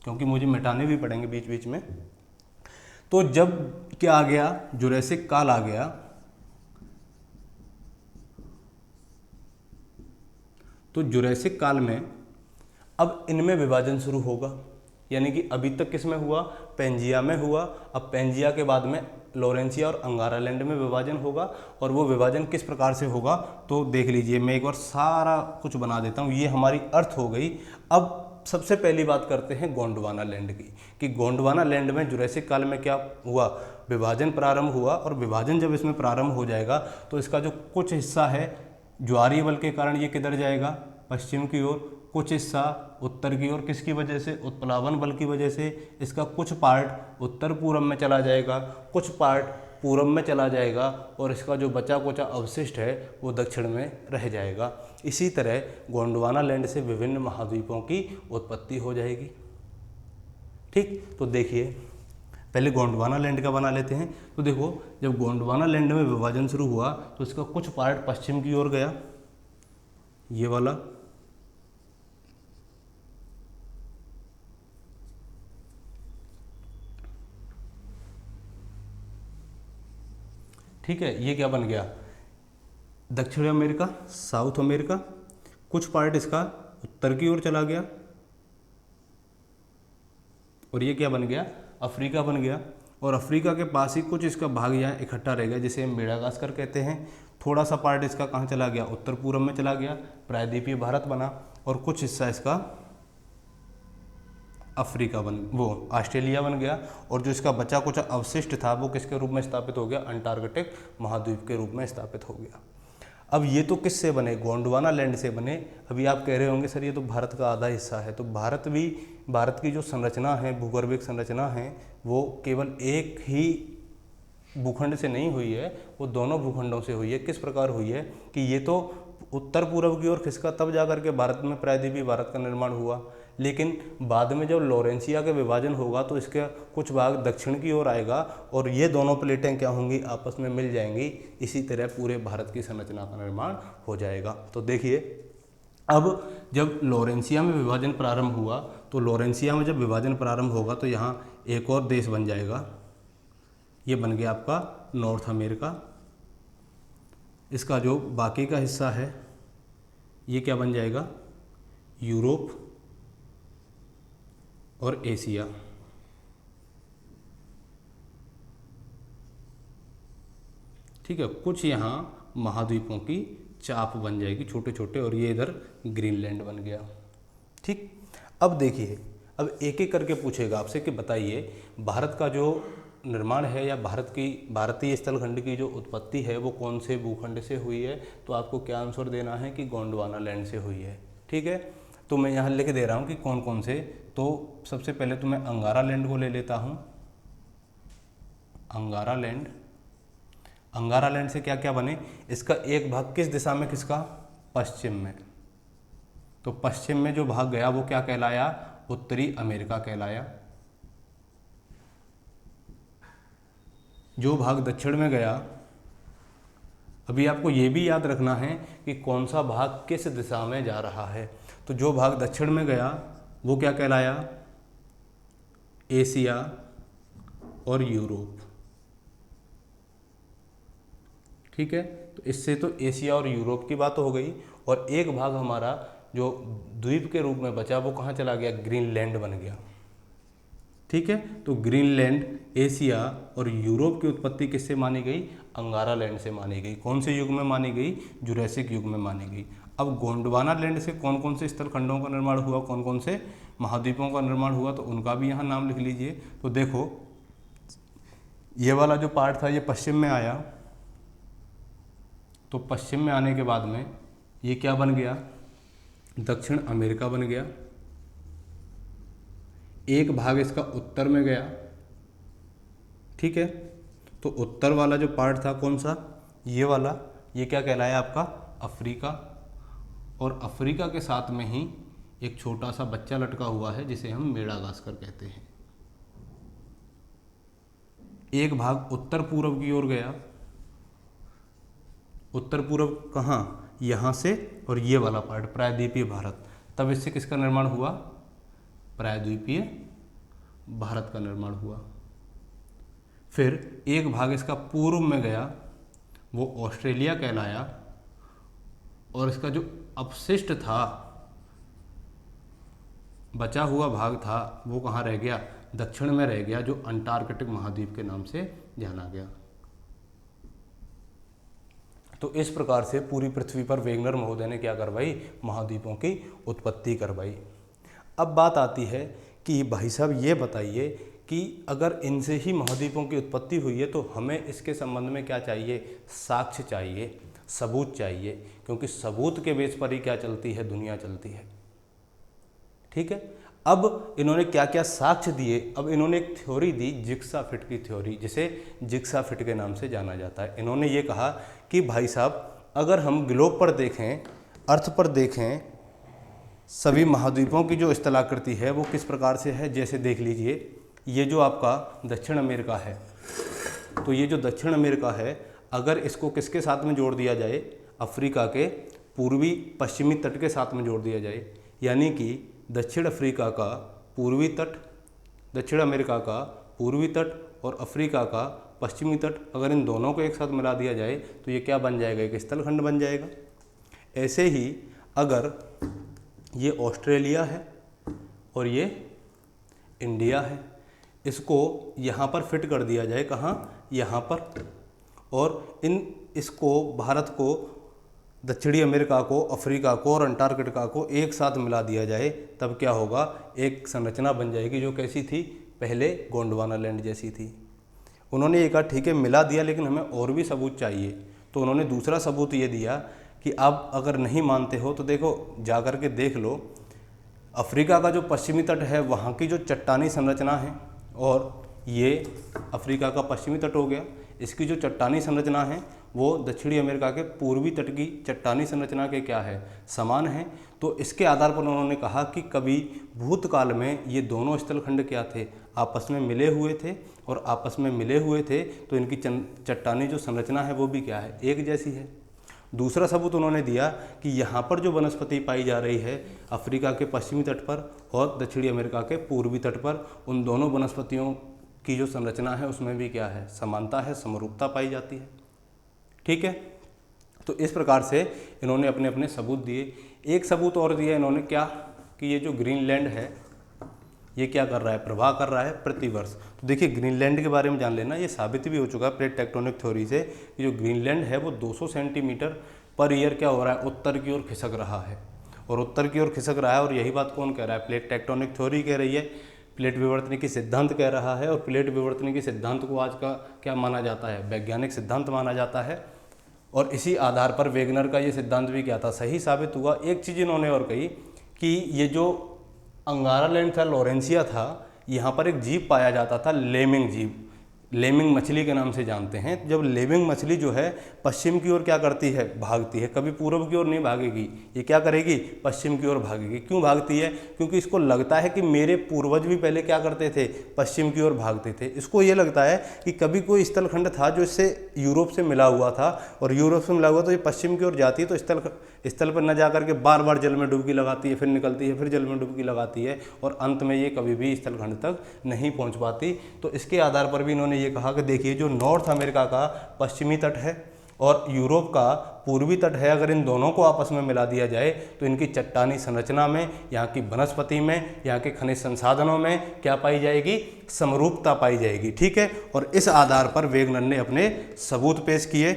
क्योंकि मुझे मिटाने भी पड़ेंगे बीच बीच में। तो जब क्या आ गया? जुरैसिक काल आ गया, तो जुरैसिक काल में अब इनमें विभाजन शुरू होगा। यानी कि अभी तक किस में हुआ? पेंजिया में हुआ। अब पेंजिया के बाद में लॉरेंसिया और अंगारालैंड में विभाजन होगा। और वो विभाजन किस प्रकार से होगा? तो देख लीजिए, मैं एक बार सारा कुछ बना देता हूँ। ये हमारी अर्थ हो गई। अब सबसे पहली बात करते हैं गोंडवाना लैंड की, कि गोंडवाना लैंड में जुरैसिक काल में क्या हुआ? विभाजन प्रारंभ हुआ। और विभाजन जब इसमें प्रारंभ हो जाएगा तो इसका जो कुछ हिस्सा है ज्वारीय बल के कारण ये किधर जाएगा? पश्चिम की ओर। कुछ हिस्सा उत्तर की ओर, किसकी वजह से? उत्प्लावन बल की वजह से। इसका कुछ पार्ट उत्तर पूर्व में चला जाएगा, कुछ पार्ट पूर्व में चला जाएगा, और इसका जो बचा कुचा अवशिष्ट है वो दक्षिण में रह जाएगा। इसी तरह गोंडवाना लैंड से विभिन्न महाद्वीपों की उत्पत्ति हो जाएगी। ठीक, तो देखिए, पहले गोंडवाना लैंड का बना लेते हैं। तो देखो, जब गोंडवाना लैंड में विभाजन शुरू हुआ तो इसका कुछ पार्ट पश्चिम की ओर गया, ये वाला, ठीक है, ये क्या बन गया? दक्षिण अमेरिका, साउथ अमेरिका। कुछ पार्ट इसका उत्तर की ओर चला गया, और ये क्या बन गया? अफ्रीका बन गया। और अफ्रीका के पास ही कुछ इसका भाग यहाँ इकट्ठा रह गया, जिसे हम मेडागास्कर कहते हैं। थोड़ा सा पार्ट इसका कहाँ चला गया? उत्तर पूर्व में चला गया, प्रायद्वीपीय भारत बना। और कुछ हिस्सा इसका अफ्रीका वो ऑस्ट्रेलिया बन गया। और जो इसका बचा कुछ अवशिष्ट था वो किसके रूप में स्थापित हो गया? अंटार्कटिक महाद्वीप के रूप में स्थापित हो गया। अब ये तो किससे बने? गोंडवाना लैंड से बने। अभी आप कह रहे होंगे सर ये तो भारत का आधा हिस्सा है। तो भारत की जो संरचना है, भूगर्भिक संरचना है, वो केवल एक ही भूखंड से नहीं हुई है, वो दोनों भूखंडों से हुई है। किस प्रकार हुई है? कि ये तो उत्तर पूर्व की ओर खिसका, तब जाकर के भारत में प्रायद्वीपीय भारत का निर्माण हुआ। लेकिन बाद में जब लॉरेंसिया का विभाजन होगा तो इसका कुछ भाग दक्षिण की ओर आएगा, और ये दोनों प्लेटें क्या होंगी? आपस में मिल जाएंगी। इसी तरह पूरे भारत की संरचना का निर्माण हो जाएगा। तो देखिए, अब जब लॉरेंसिया में विभाजन प्रारंभ हुआ, तो लॉरेंसिया में जब विभाजन प्रारंभ होगा तो यहाँ एक और देश बन जाएगा। ये बन गया आपका नॉर्थ अमेरिका। इसका जो बाकी का हिस्सा है ये क्या बन जाएगा? यूरोप और एशिया। ठीक है, कुछ यहाँ महाद्वीपों की चाप बन जाएगी छोटे छोटे, और ये इधर ग्रीनलैंड बन गया। ठीक, अब देखिए, अब एक एक करके पूछेगा आपसे कि बताइए भारत का जो निर्माण है या भारतीय स्थलखंड की जो उत्पत्ति है वो कौन से भूखंड से हुई है। तो आपको क्या आंसर देना है कि गोंडवाना लैंड से हुई है। ठीक है, तो मैं यहाँ लिख दे रहा हूँ कि कौन कौन से। तो सबसे पहले तो मैं अंगारा लैंड को ले लेता हूँ। अंगारा लैंड, अंगारा लैंड से क्या क्या बने, इसका एक भाग किस दिशा में, किसका, पश्चिम में। तो पश्चिम में जो भाग गया वो क्या कहलाया, उत्तरी अमेरिका कहलाया। जो भाग दक्षिण में गया, अभी आपको ये भी याद रखना है कि कौन सा भाग किस दिशा में जा रहा है। तो जो भाग दक्षिण में गया वो क्या कहलाया, एशिया और यूरोप। ठीक है, तो इससे तो एशिया और यूरोप की बात हो गई। और एक भाग हमारा जो द्वीप के रूप में बचा वो कहाँ चला गया, ग्रीनलैंड बन गया। ठीक है, तो ग्रीनलैंड, एशिया और यूरोप की उत्पत्ति किससे मानी गई, अंगारा लैंड से मानी गई। कौन से युग में मानी गई, जुरैसिक युग में मानी गई। अब गोंडवाना लैंड से कौन कौन से स्थल खंडों का निर्माण हुआ, कौन कौन से महाद्वीपों का निर्माण हुआ, तो उनका भी यहाँ नाम लिख लीजिए। तो देखो, ये वाला जो पार्ट था ये पश्चिम में आया, तो पश्चिम में आने के बाद में ये क्या बन गया, दक्षिण अमेरिका बन गया। एक भाग इसका उत्तर में गया। ठीक है, तो उत्तर वाला जो पार्ट था कौन सा, ये वाला, ये क्या कहलाया आपका, अफ्रीका। और अफ्रीका के साथ में ही एक छोटा सा बच्चा लटका हुआ है जिसे हम मेडागास्कर कहते हैं। एक भाग उत्तर पूर्व की ओर गया। उत्तर पूर्व कहाँ, यहाँ से, और ये वाला पार्ट प्रायद्वीपीय भारत। तब इससे किसका निर्माण हुआ, प्रायद्वीपीय भारत का निर्माण हुआ। फिर एक भाग इसका पूर्व में गया, वो ऑस्ट्रेलिया कहलाया। और इसका जो अपशिष्ट था, बचा हुआ भाग था, वो कहाँ रह गया, दक्षिण में रह गया, जो अंटार्कटिक महाद्वीप के नाम से जाना गया। तो इस प्रकार से पूरी पृथ्वी पर वेगनर महोदय ने क्या करवाई, महाद्वीपों की उत्पत्ति करवाई। अब बात आती है कि भाई साहब ये बताइए कि अगर इनसे ही महाद्वीपों की उत्पत्ति हुई है तो हमें इसके संबंध में क्या चाहिए, साक्ष्य चाहिए, सबूत चाहिए, क्योंकि सबूत के बेस पर ही क्या चलती है, दुनिया चलती है। ठीक है, अब इन्होंने क्या क्या साक्ष्य दिए। अब इन्होंने एक थ्योरी दी, जिग्सा फिट की थ्योरी, जिसे जिग्सा फिट के नाम से जाना जाता है। इन्होंने ये कहा कि भाई साहब अगर हम ग्लोब पर देखें, अर्थ पर देखें, सभी महाद्वीपों की जो स्थलाकृति है वो किस प्रकार से है। जैसे देख लीजिए, ये जो आपका दक्षिण अमेरिका है, तो ये जो दक्षिण अमेरिका है, अगर इसको किसके साथ में जोड़ दिया जाए, अफ्रीका के पूर्वी पश्चिमी तट के साथ में जोड़ दिया जाए, यानी कि दक्षिण अफ्रीका का पूर्वी तट, दक्षिण अमेरिका का पूर्वी तट और अफ्रीका का पश्चिमी तट, अगर इन दोनों को एक साथ मिला दिया जाए तो ये क्या बन जाएगा, एक स्थलखंड बन जाएगा। ऐसे ही अगर ये ऑस्ट्रेलिया है और ये इंडिया है, इसको यहाँ पर फिट कर दिया जाए, कहाँ, यहाँ पर, और इसको भारत को, दक्षिणी अमेरिका को, अफ्रीका को और अंटार्कटिका को एक साथ मिला दिया जाए, तब क्या होगा, एक संरचना बन जाएगी जो कैसी थी, पहले गोंडवाना लैंड जैसी थी। उन्होंने ये कहा ठीक है मिला दिया, लेकिन हमें और भी सबूत चाहिए। तो उन्होंने दूसरा सबूत ये दिया कि आप अगर नहीं मानते हो तो देखो, जा कर के देख लो, अफ्रीका का जो पश्चिमी तट है वहाँ की जो चट्टानी संरचना है, और ये अफ्रीका का पश्चिमी तट हो गया, इसकी जो चट्टानी संरचना है वो दक्षिणी अमेरिका के पूर्वी तट की चट्टानी संरचना के क्या है, समान है। तो इसके आधार पर उन्होंने कहा कि कभी भूतकाल में ये दोनों स्थलखंड क्या थे, आपस में मिले हुए थे, और आपस में मिले हुए थे तो इनकी चट्टानी जो संरचना है वो भी क्या है, एक जैसी है। दूसरा सबूत उन्होंने दिया कि यहाँ पर जो वनस्पति पाई जा रही है अफ्रीका के पश्चिमी तट पर और दक्षिणी अमेरिका के पूर्वी तट पर, उन दोनों वनस्पतियों की जो संरचना है उसमें भी क्या है, समानता है, समरूपता पाई जाती है। ठीक है, तो इस प्रकार से इन्होंने अपने अपने सबूत दिए। एक सबूत और दिया इन्होंने क्या, कि ये जो ग्रीनलैंड है ये क्या कर रहा है, प्रवाह कर रहा है प्रतिवर्ष। तो देखिए ग्रीनलैंड के बारे में जान लेना, ये साबित भी हो चुका है प्लेट टेक्टोनिक थ्योरी से कि जो ग्रीनलैंड है वो 200 सेंटीमीटर पर ईयर क्या हो रहा है, उत्तर की ओर खिसक रहा है, और उत्तर की ओर खिसक रहा है। और यही बात कौन कह रहा है, प्लेट टेक्टोनिक थ्योरी कह रही है, प्लेट विवर्तनिकी सिद्धांत कह रहा है। और प्लेट विवर्तनिकी सिद्धांत को आज का क्या माना जाता है, वैज्ञानिक सिद्धांत माना जाता है। और इसी आधार पर वेगनर का ये सिद्धांत भी क्या था, सही साबित हुआ। एक चीज़ इन्होंने और कही कि ये जो अंगारा लैंड था, लॉरेंसिया था, यहाँ पर एक जीव पाया जाता था, लेमिंग जीव, लेमिंग मछली के नाम से जानते हैं। जब लेमिंग मछली जो है पश्चिम की ओर क्या करती है, भागती है, कभी पूर्व की ओर नहीं भागेगी, ये क्या करेगी, पश्चिम की ओर भागेगी। क्यों भागती है, क्योंकि इसको लगता है कि मेरे पूर्वज भी पहले क्या करते थे, पश्चिम की ओर भागते थे। इसको ये लगता है कि कभी कोई स्थलखंड था जो इससे यूरोप से मिला हुआ था, और यूरोप से मिला हुआ तो ये पश्चिम की ओर जाती है, तो स्थल पर न जा करके बार बार जल में डुबकी लगाती है, फिर निकलती है, फिर जल में डुबकी लगाती है, और अंत में ये कभी भी स्थलखंड तक नहीं पहुंच पाती। तो इसके आधार पर भी इन्होंने ये कहा कि देखिए जो नॉर्थ अमेरिका का पश्चिमी तट है और यूरोप का पूर्वी तट है, अगर इन दोनों को आपस में मिला दिया जाए तो इनकी चट्टानी संरचना में, यहाँ की वनस्पति में, यहाँ के खनिज संसाधनों में क्या पाई जाएगी, समरूपता पाई जाएगी। ठीक है, और इस आधार पर वेगनर ने अपने सबूत पेश किए।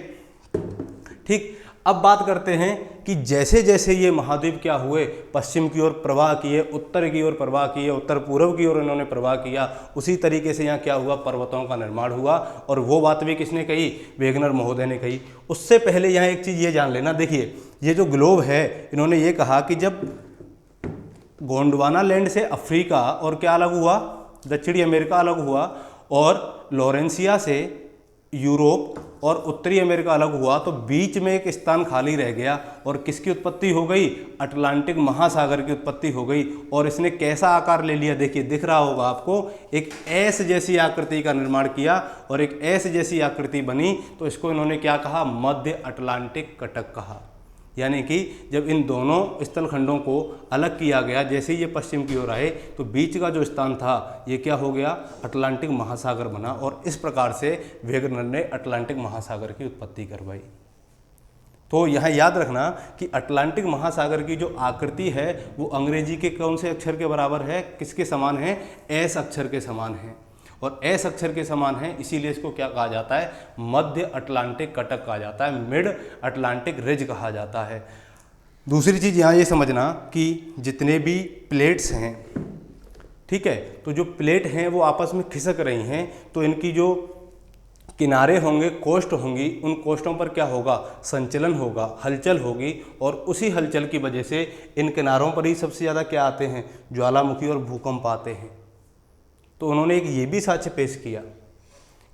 ठीक, अब बात करते हैं कि जैसे जैसे ये महाद्वीप क्या हुए, पश्चिम की ओर प्रवाह किए, उत्तर की ओर प्रवाह किए, उत्तर पूर्व की ओर इन्होंने प्रवाह किया, उसी तरीके से यहाँ क्या हुआ, पर्वतों का निर्माण हुआ। और वो बात भी किसने कही, वेगनर महोदय ने कही। उससे पहले यहाँ एक चीज़ ये जान लेना, देखिए ये जो ग्लोब है, इन्होंने ये कहा कि जब गोंडवाना लैंड से अफ्रीका और क्या अलग हुआ, दक्षिणी अमेरिका अलग हुआ, और लॉरेंसिया से यूरोप और उत्तरी अमेरिका अलग हुआ, तो बीच में एक स्थान खाली रह गया, और किसकी उत्पत्ति हो गई, अटलांटिक महासागर की उत्पत्ति हो गई। और इसने कैसा आकार ले लिया, देखिए दिख रहा होगा आपको, एक एस जैसी आकृति का निर्माण किया, और एक एस जैसी आकृति बनी, तो इसको इन्होंने क्या कहा, मध्य अटलांटिक कटक कहा। यानी कि जब इन दोनों स्थलखंडों को अलग किया गया, जैसे ही ये पश्चिम की ओर आए, तो बीच का जो स्थान था ये क्या हो गया, अटलांटिक महासागर बना। और इस प्रकार से वेगनर ने अटलांटिक महासागर की उत्पत्ति करवाई। तो यहाँ याद रखना कि अटलांटिक महासागर की जो आकृति है वो अंग्रेजी के कौन से अक्षर के बराबर है, किसके समान है, एस अक्षर के समान है। और एस अक्षर के समान है, इसीलिए इसको क्या कहा जाता है, मध्य अटलांटिक कटक कहा जाता है, मिड अटलांटिक रिज कहा जाता है। दूसरी चीज़ यहाँ ये समझना कि जितने भी प्लेट्स हैं, ठीक है, तो जो प्लेट हैं वो आपस में खिसक रही हैं, तो इनकी जो किनारे होंगे, कोस्ट होंगी, उन कोस्टों पर क्या होगा, संचलन होगा, हलचल होगी, और उसी हलचल की वजह से इन किनारों पर ही सबसे ज़्यादा क्या आते हैं, ज्वालामुखी और भूकंप आते हैं। तो उन्होंने एक ये भी साक्ष्य पेश किया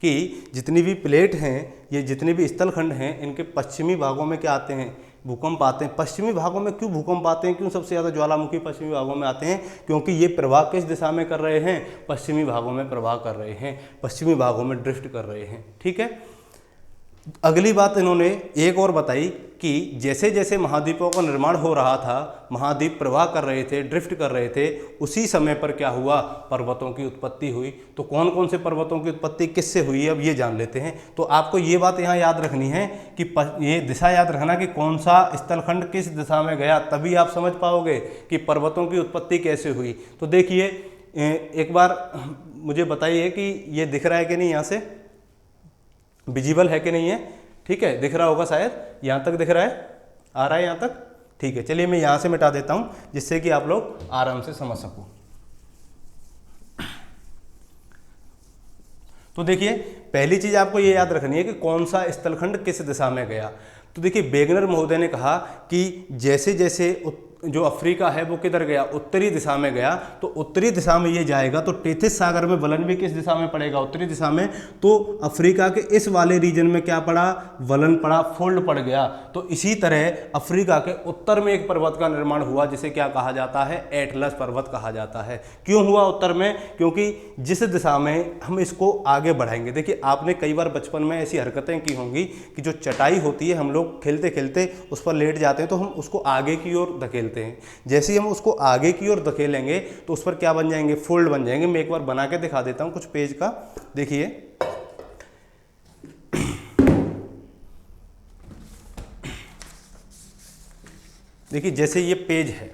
कि जितनी भी प्लेट हैं, ये जितने भी स्थलखंड हैं, इनके पश्चिमी भागों में क्या आते हैं, भूकंप आते हैं। पश्चिमी भागों में क्यों भूकंप आते हैं, क्यों सबसे ज़्यादा ज्वालामुखी पश्चिमी भागों में आते हैं, क्योंकि ये प्रवाह किस दिशा में कर रहे हैं, पश्चिमी भागों में प्रवाह कर रहे हैं, पश्चिमी भागों में ड्रिफ्ट कर रहे हैं। ठीक है, अगली बात इन्होंने एक और बताई कि जैसे जैसे महाद्वीपों का निर्माण हो रहा था, महाद्वीप प्रवाह कर रहे थे, ड्रिफ्ट कर रहे थे, उसी समय पर क्या हुआ, पर्वतों की उत्पत्ति हुई। तो कौन कौन से पर्वतों की उत्पत्ति किससे हुई है, अब ये जान लेते हैं। तो आपको ये बात यहाँ याद रखनी है कि ये दिशा याद रखना कि कौन सा स्थलखंड किस दिशा में गया, तभी आप समझ पाओगे कि पर्वतों की उत्पत्ति कैसे हुई। तो देखिए एक बार मुझे बताइए कि ये दिख रहा है कि नहीं, यहाँ से विजिबल है कि नहीं है, ठीक है, दिख रहा होगा शायद, यहाँ तक दिख रहा है, आ रहा है यहाँ तक, ठीक है। चलिए मैं यहाँ से मिटा देता हूँ जिससे कि आप लोग आराम से समझ सको। तो देखिए पहली चीज आपको ये याद रखनी है कि कौन सा स्थलखंड किस दिशा में गया। तो देखिए वेगनर महोदय ने कहा कि जैसे जैसे जो अफ्रीका है वो किधर गया, उत्तरी दिशा में गया, तो उत्तरी दिशा में ये जाएगा तो टेथिस सागर में वलन भी किस दिशा में पड़ेगा, उत्तरी दिशा में। तो अफ्रीका के इस वाले रीजन में क्या पड़ा, वलन पड़ा, फोल्ड पड़ गया। तो इसी तरह अफ्रीका के उत्तर में एक पर्वत का निर्माण हुआ जिसे क्या कहा जाता है, एटलस पर्वत कहा जाता है। क्यों हुआ उत्तर में, क्योंकि जिस दिशा में हम इसको आगे बढ़ाएंगे, देखिए आपने कई बार बचपन में ऐसी हरकतें की होंगी कि जो चटाई होती है हम लोग खेलते खेलते उस पर लेट जाते हैं, तो हम उसको आगे की ओर धकेलते हैं। जैसे ही हम उसको आगे की ओर धकेलेंगे तो उस पर क्या बन जाएंगे, फोल्ड बन जाएंगे। मैं एक बार बना के दिखा देता हूं कुछ पेज का, देखिए देखिए जैसे ये पेज है,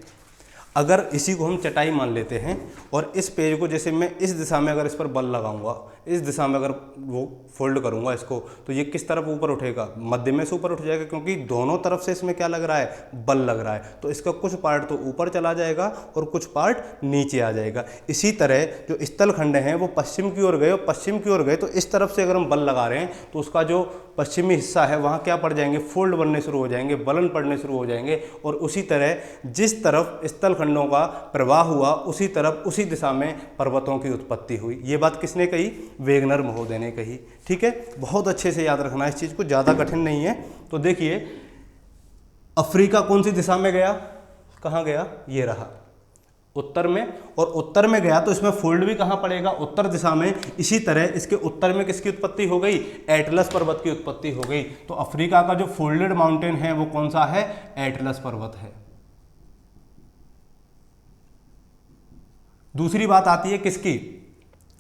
अगर इसी को हम चटाई मान लेते हैं और इस पेज को जैसे मैं इस दिशा में अगर इस पर बल लगाऊंगा, इस दिशा में अगर वो फोल्ड करूंगा इसको, तो ये किस तरफ ऊपर उठेगा, मध्य में से ऊपर उठ जाएगा, क्योंकि दोनों तरफ से इसमें क्या लग रहा है, बल लग रहा है। तो इसका कुछ पार्ट तो ऊपर चला जाएगा और कुछ पार्ट नीचे आ जाएगा। इसी तरह जो स्थल खंड हैं वो पश्चिम की ओर गए और पश्चिम की ओर गए, तो इस तरफ से अगर हम बल लगा रहे हैं तो उसका जो पश्चिमी हिस्सा है वहाँ क्या पड़ जाएंगे, फोल्ड बनने शुरू हो जाएंगे, बलन पड़ने शुरू हो जाएंगे। और उसी तरह जिस तरफ स्थल खंडों का प्रवाह हुआ उसी तरफ उसी दिशा में पर्वतों की उत्पत्ति हुई। ये बात किसने कही, वेगनर महोदय ने कही। ठीक है, बहुत अच्छे से याद रखना इस चीज़ को, ज़्यादा कठिन नहीं है। तो देखिए अफ्रीका कौन सी दिशा में गया, कहाँ गया, ये रहा उत्तर में, और उत्तर में गया तो इसमें फोल्ड भी कहाँ पड़ेगा, उत्तर दिशा में। इसी तरह इसके उत्तर में किसकी उत्पत्ति हो गई, एटलस पर्वत की उत्पत्ति हो गई। तो अफ्रीका का जो फोल्डेड माउंटेन है वो कौन सा है, एटलस पर्वत है। दूसरी बात आती है किसकी,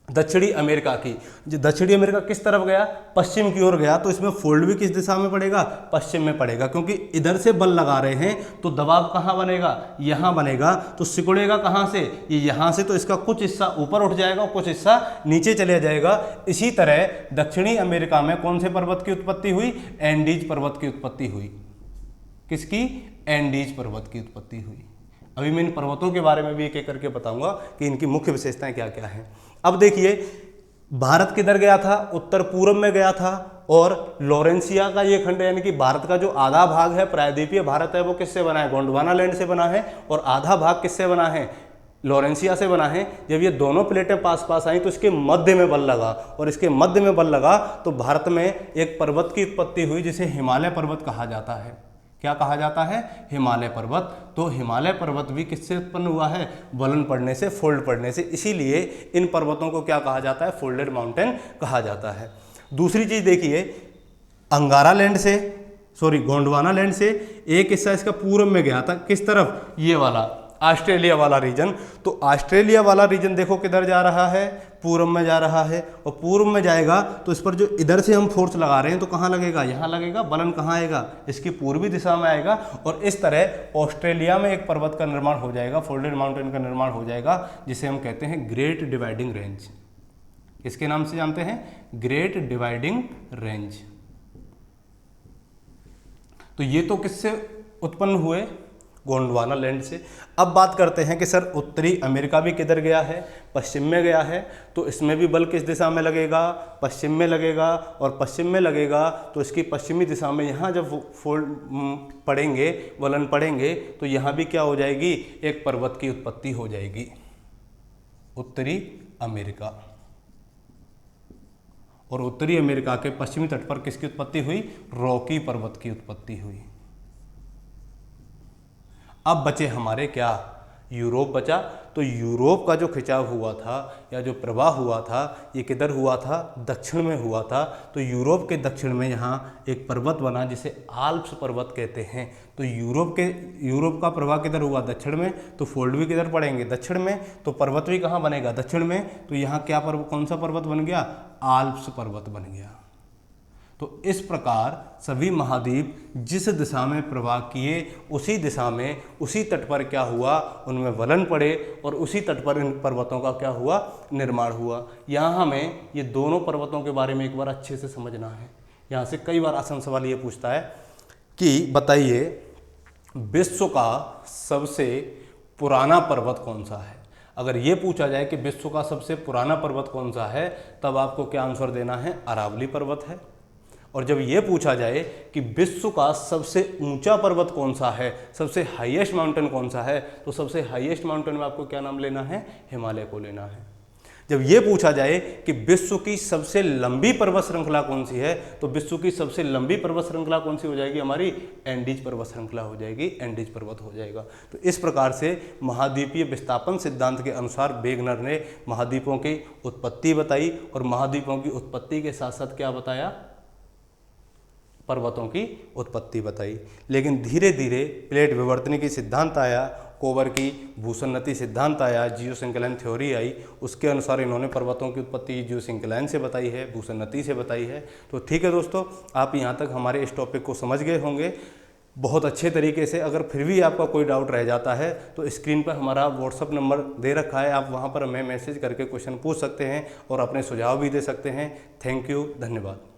दक्षिणी अमेरिका की। जो दक्षिणी अमेरिका किस तरफ गया, पश्चिम की ओर गया, तो इसमें फोल्ड भी किस दिशा में पड़ेगा, पश्चिम में पड़ेगा, क्योंकि इधर से बल लगा रहे हैं तो दबाव कहाँ बनेगा, यहाँ बनेगा। तो सिकुड़ेगा कहाँ से, ये यहाँ से, तो इसका कुछ हिस्सा ऊपर उठ जाएगा और कुछ हिस्सा नीचे चले जाएगा। इसी तरह दक्षिणी अमेरिका में कौन से पर्वत की उत्पत्ति हुई, एंडीज पर्वत की उत्पत्ति हुई। किसकी, एंडीज पर्वत की उत्पत्ति हुई। अभी मैं इन पर्वतों के बारे में भी एक एक करके बताऊंगा कि इनकी मुख्य विशेषताएं क्या क्या हैं। अब देखिए भारत किधर गया था, उत्तर पूर्व में गया था, और लॉरेंसिया का ये खंड यानी कि भारत का जो आधा भाग है, प्रायद्वीपीय भारत है, वो किससे बना है, गोंडवाना लैंड से बना है, और आधा भाग किससे बना है, लॉरेंसिया से बना है। जब ये दोनों प्लेटें पास पास आई तो इसके मध्य में बल लगा, और इसके मध्य में बल लगा तो भारत में एक पर्वत की उत्पत्ति हुई जिसे हिमालय पर्वत कहा जाता है। क्या कहा जाता है, हिमालय पर्वत। तो हिमालय पर्वत भी किससे उत्पन्न हुआ है, वलन पड़ने से, फोल्ड पड़ने से। इसीलिए इन पर्वतों को क्या कहा जाता है, फोल्डेड माउंटेन कहा जाता है। दूसरी चीज देखिए, अंगारा लैंड से, गोंडवाना लैंड से एक हिस्सा इसका पूर्व में गया था, किस तरफ, ये वाला ऑस्ट्रेलिया वाला रीजन। तो ऑस्ट्रेलिया वाला रीजन देखो किधर जा रहा है, पूर्व में जा रहा है, और पूर्व में जाएगा तो इस पर जो इधर से हम फोर्स लगा रहे हैं तो कहाँ लगेगा, यहाँ लगेगा, बलन कहाँ आएगा, इसकी पूर्वी दिशा में आएगा। और इस तरह ऑस्ट्रेलिया में एक पर्वत का निर्माण हो जाएगा, फोल्डेड माउंटेन का निर्माण हो जाएगा, जिसे हम कहते हैं ग्रेट डिवाइडिंग रेंज। इसके नाम से जानते हैं, ग्रेट डिवाइडिंग रेंज। तो ये तो किससे उत्पन्न हुए, गोंडवाना लैंड से। अब बात करते हैं कि सर उत्तरी अमेरिका भी किधर गया है, पश्चिम में गया है, तो इसमें भी बल किस दिशा में लगेगा, पश्चिम में लगेगा, और पश्चिम में लगेगा तो इसकी पश्चिमी दिशा में यहाँ जब फोल्ड पड़ेंगे, वलन पड़ेंगे, तो यहाँ भी क्या हो जाएगी, एक पर्वत की उत्पत्ति हो जाएगी, उत्तरी अमेरिका। और उत्तरी अमेरिका के पश्चिमी तट पर किसकी उत्पत्ति हुई, रॉकी पर्वत की उत्पत्ति हुई। अब बचे हमारे क्या, यूरोप बचा। तो यूरोप का जो खिंचाव हुआ था या जो प्रवाह हुआ था, ये किधर हुआ था, दक्षिण में हुआ था। तो यूरोप के दक्षिण में यहाँ एक पर्वत बना जिसे आल्प्स पर्वत कहते हैं। तो यूरोप का प्रवाह किधर हुआ, दक्षिण में, तो फोल्ड भी किधर पड़ेंगे, दक्षिण में, तो पर्वत भी कहाँ बनेगा, दक्षिण में। तो यहाँ क्या कौन सा पर्वत बन गया, आल्प्स पर्वत बन गया। तो इस प्रकार सभी महाद्वीप जिस दिशा में प्रवाह किए उसी दिशा में, उसी तट पर क्या हुआ, उनमें वलन पड़े, और उसी तट पर इन पर्वतों का क्या हुआ, निर्माण हुआ। यहाँ हमें ये दोनों पर्वतों के बारे में एक बार अच्छे से समझना है। यहाँ से कई बार आसान सवाल ये पूछता है कि बताइए विश्व का सबसे पुराना पर्वत कौन सा है। अगर ये पूछा जाए कि विश्व का सबसे पुराना पर्वत कौन सा है, तब आपको क्या आंसर देना है, अरावली पर्वत है। और जब ये पूछा जाए कि विश्व का सबसे ऊंचा पर्वत कौन सा है, सबसे हाईएस्ट माउंटेन कौन सा है, तो सबसे हाईएस्ट माउंटेन में आपको क्या नाम लेना है, हिमालय को लेना है। जब ये पूछा जाए कि विश्व की सबसे लंबी पर्वत श्रृंखला कौन सी है, तो विश्व की सबसे लंबी पर्वत श्रृंखला कौन सी हो जाएगी, हमारी एंडीज पर्वत श्रृंखला हो जाएगी, एंडीज पर्वत हो जाएगा। तो इस प्रकार से महाद्वीपीय विस्थापन सिद्धांत के अनुसार वेगनर ने महाद्वीपों की उत्पत्ति बताई, और महाद्वीपों की उत्पत्ति के साथ साथ क्या बताया, पर्वतों की उत्पत्ति बताई। लेकिन धीरे धीरे प्लेट विवर्तन की सिद्धांत आया, कोवर की भूसन्नति सिद्धांत आया, जियोसिंक्लाइन थ्योरी आई, उसके अनुसार इन्होंने पर्वतों की उत्पत्ति जियोसिंक्लाइन से बताई है, भूसन्नति से बताई है। तो ठीक है दोस्तों, आप यहाँ तक हमारे इस टॉपिक को समझ गए होंगे। बहुत अच्छे तरीके से। अगर फिर भी आपका कोई डाउट रह जाता है तो स्क्रीन पर हमारा व्हाट्सअप नंबर दे रखा है, आप वहाँ पर हमें मैसेज करके क्वेश्चन पूछ सकते हैं और अपने सुझाव भी दे सकते हैं। थैंक यू, धन्यवाद।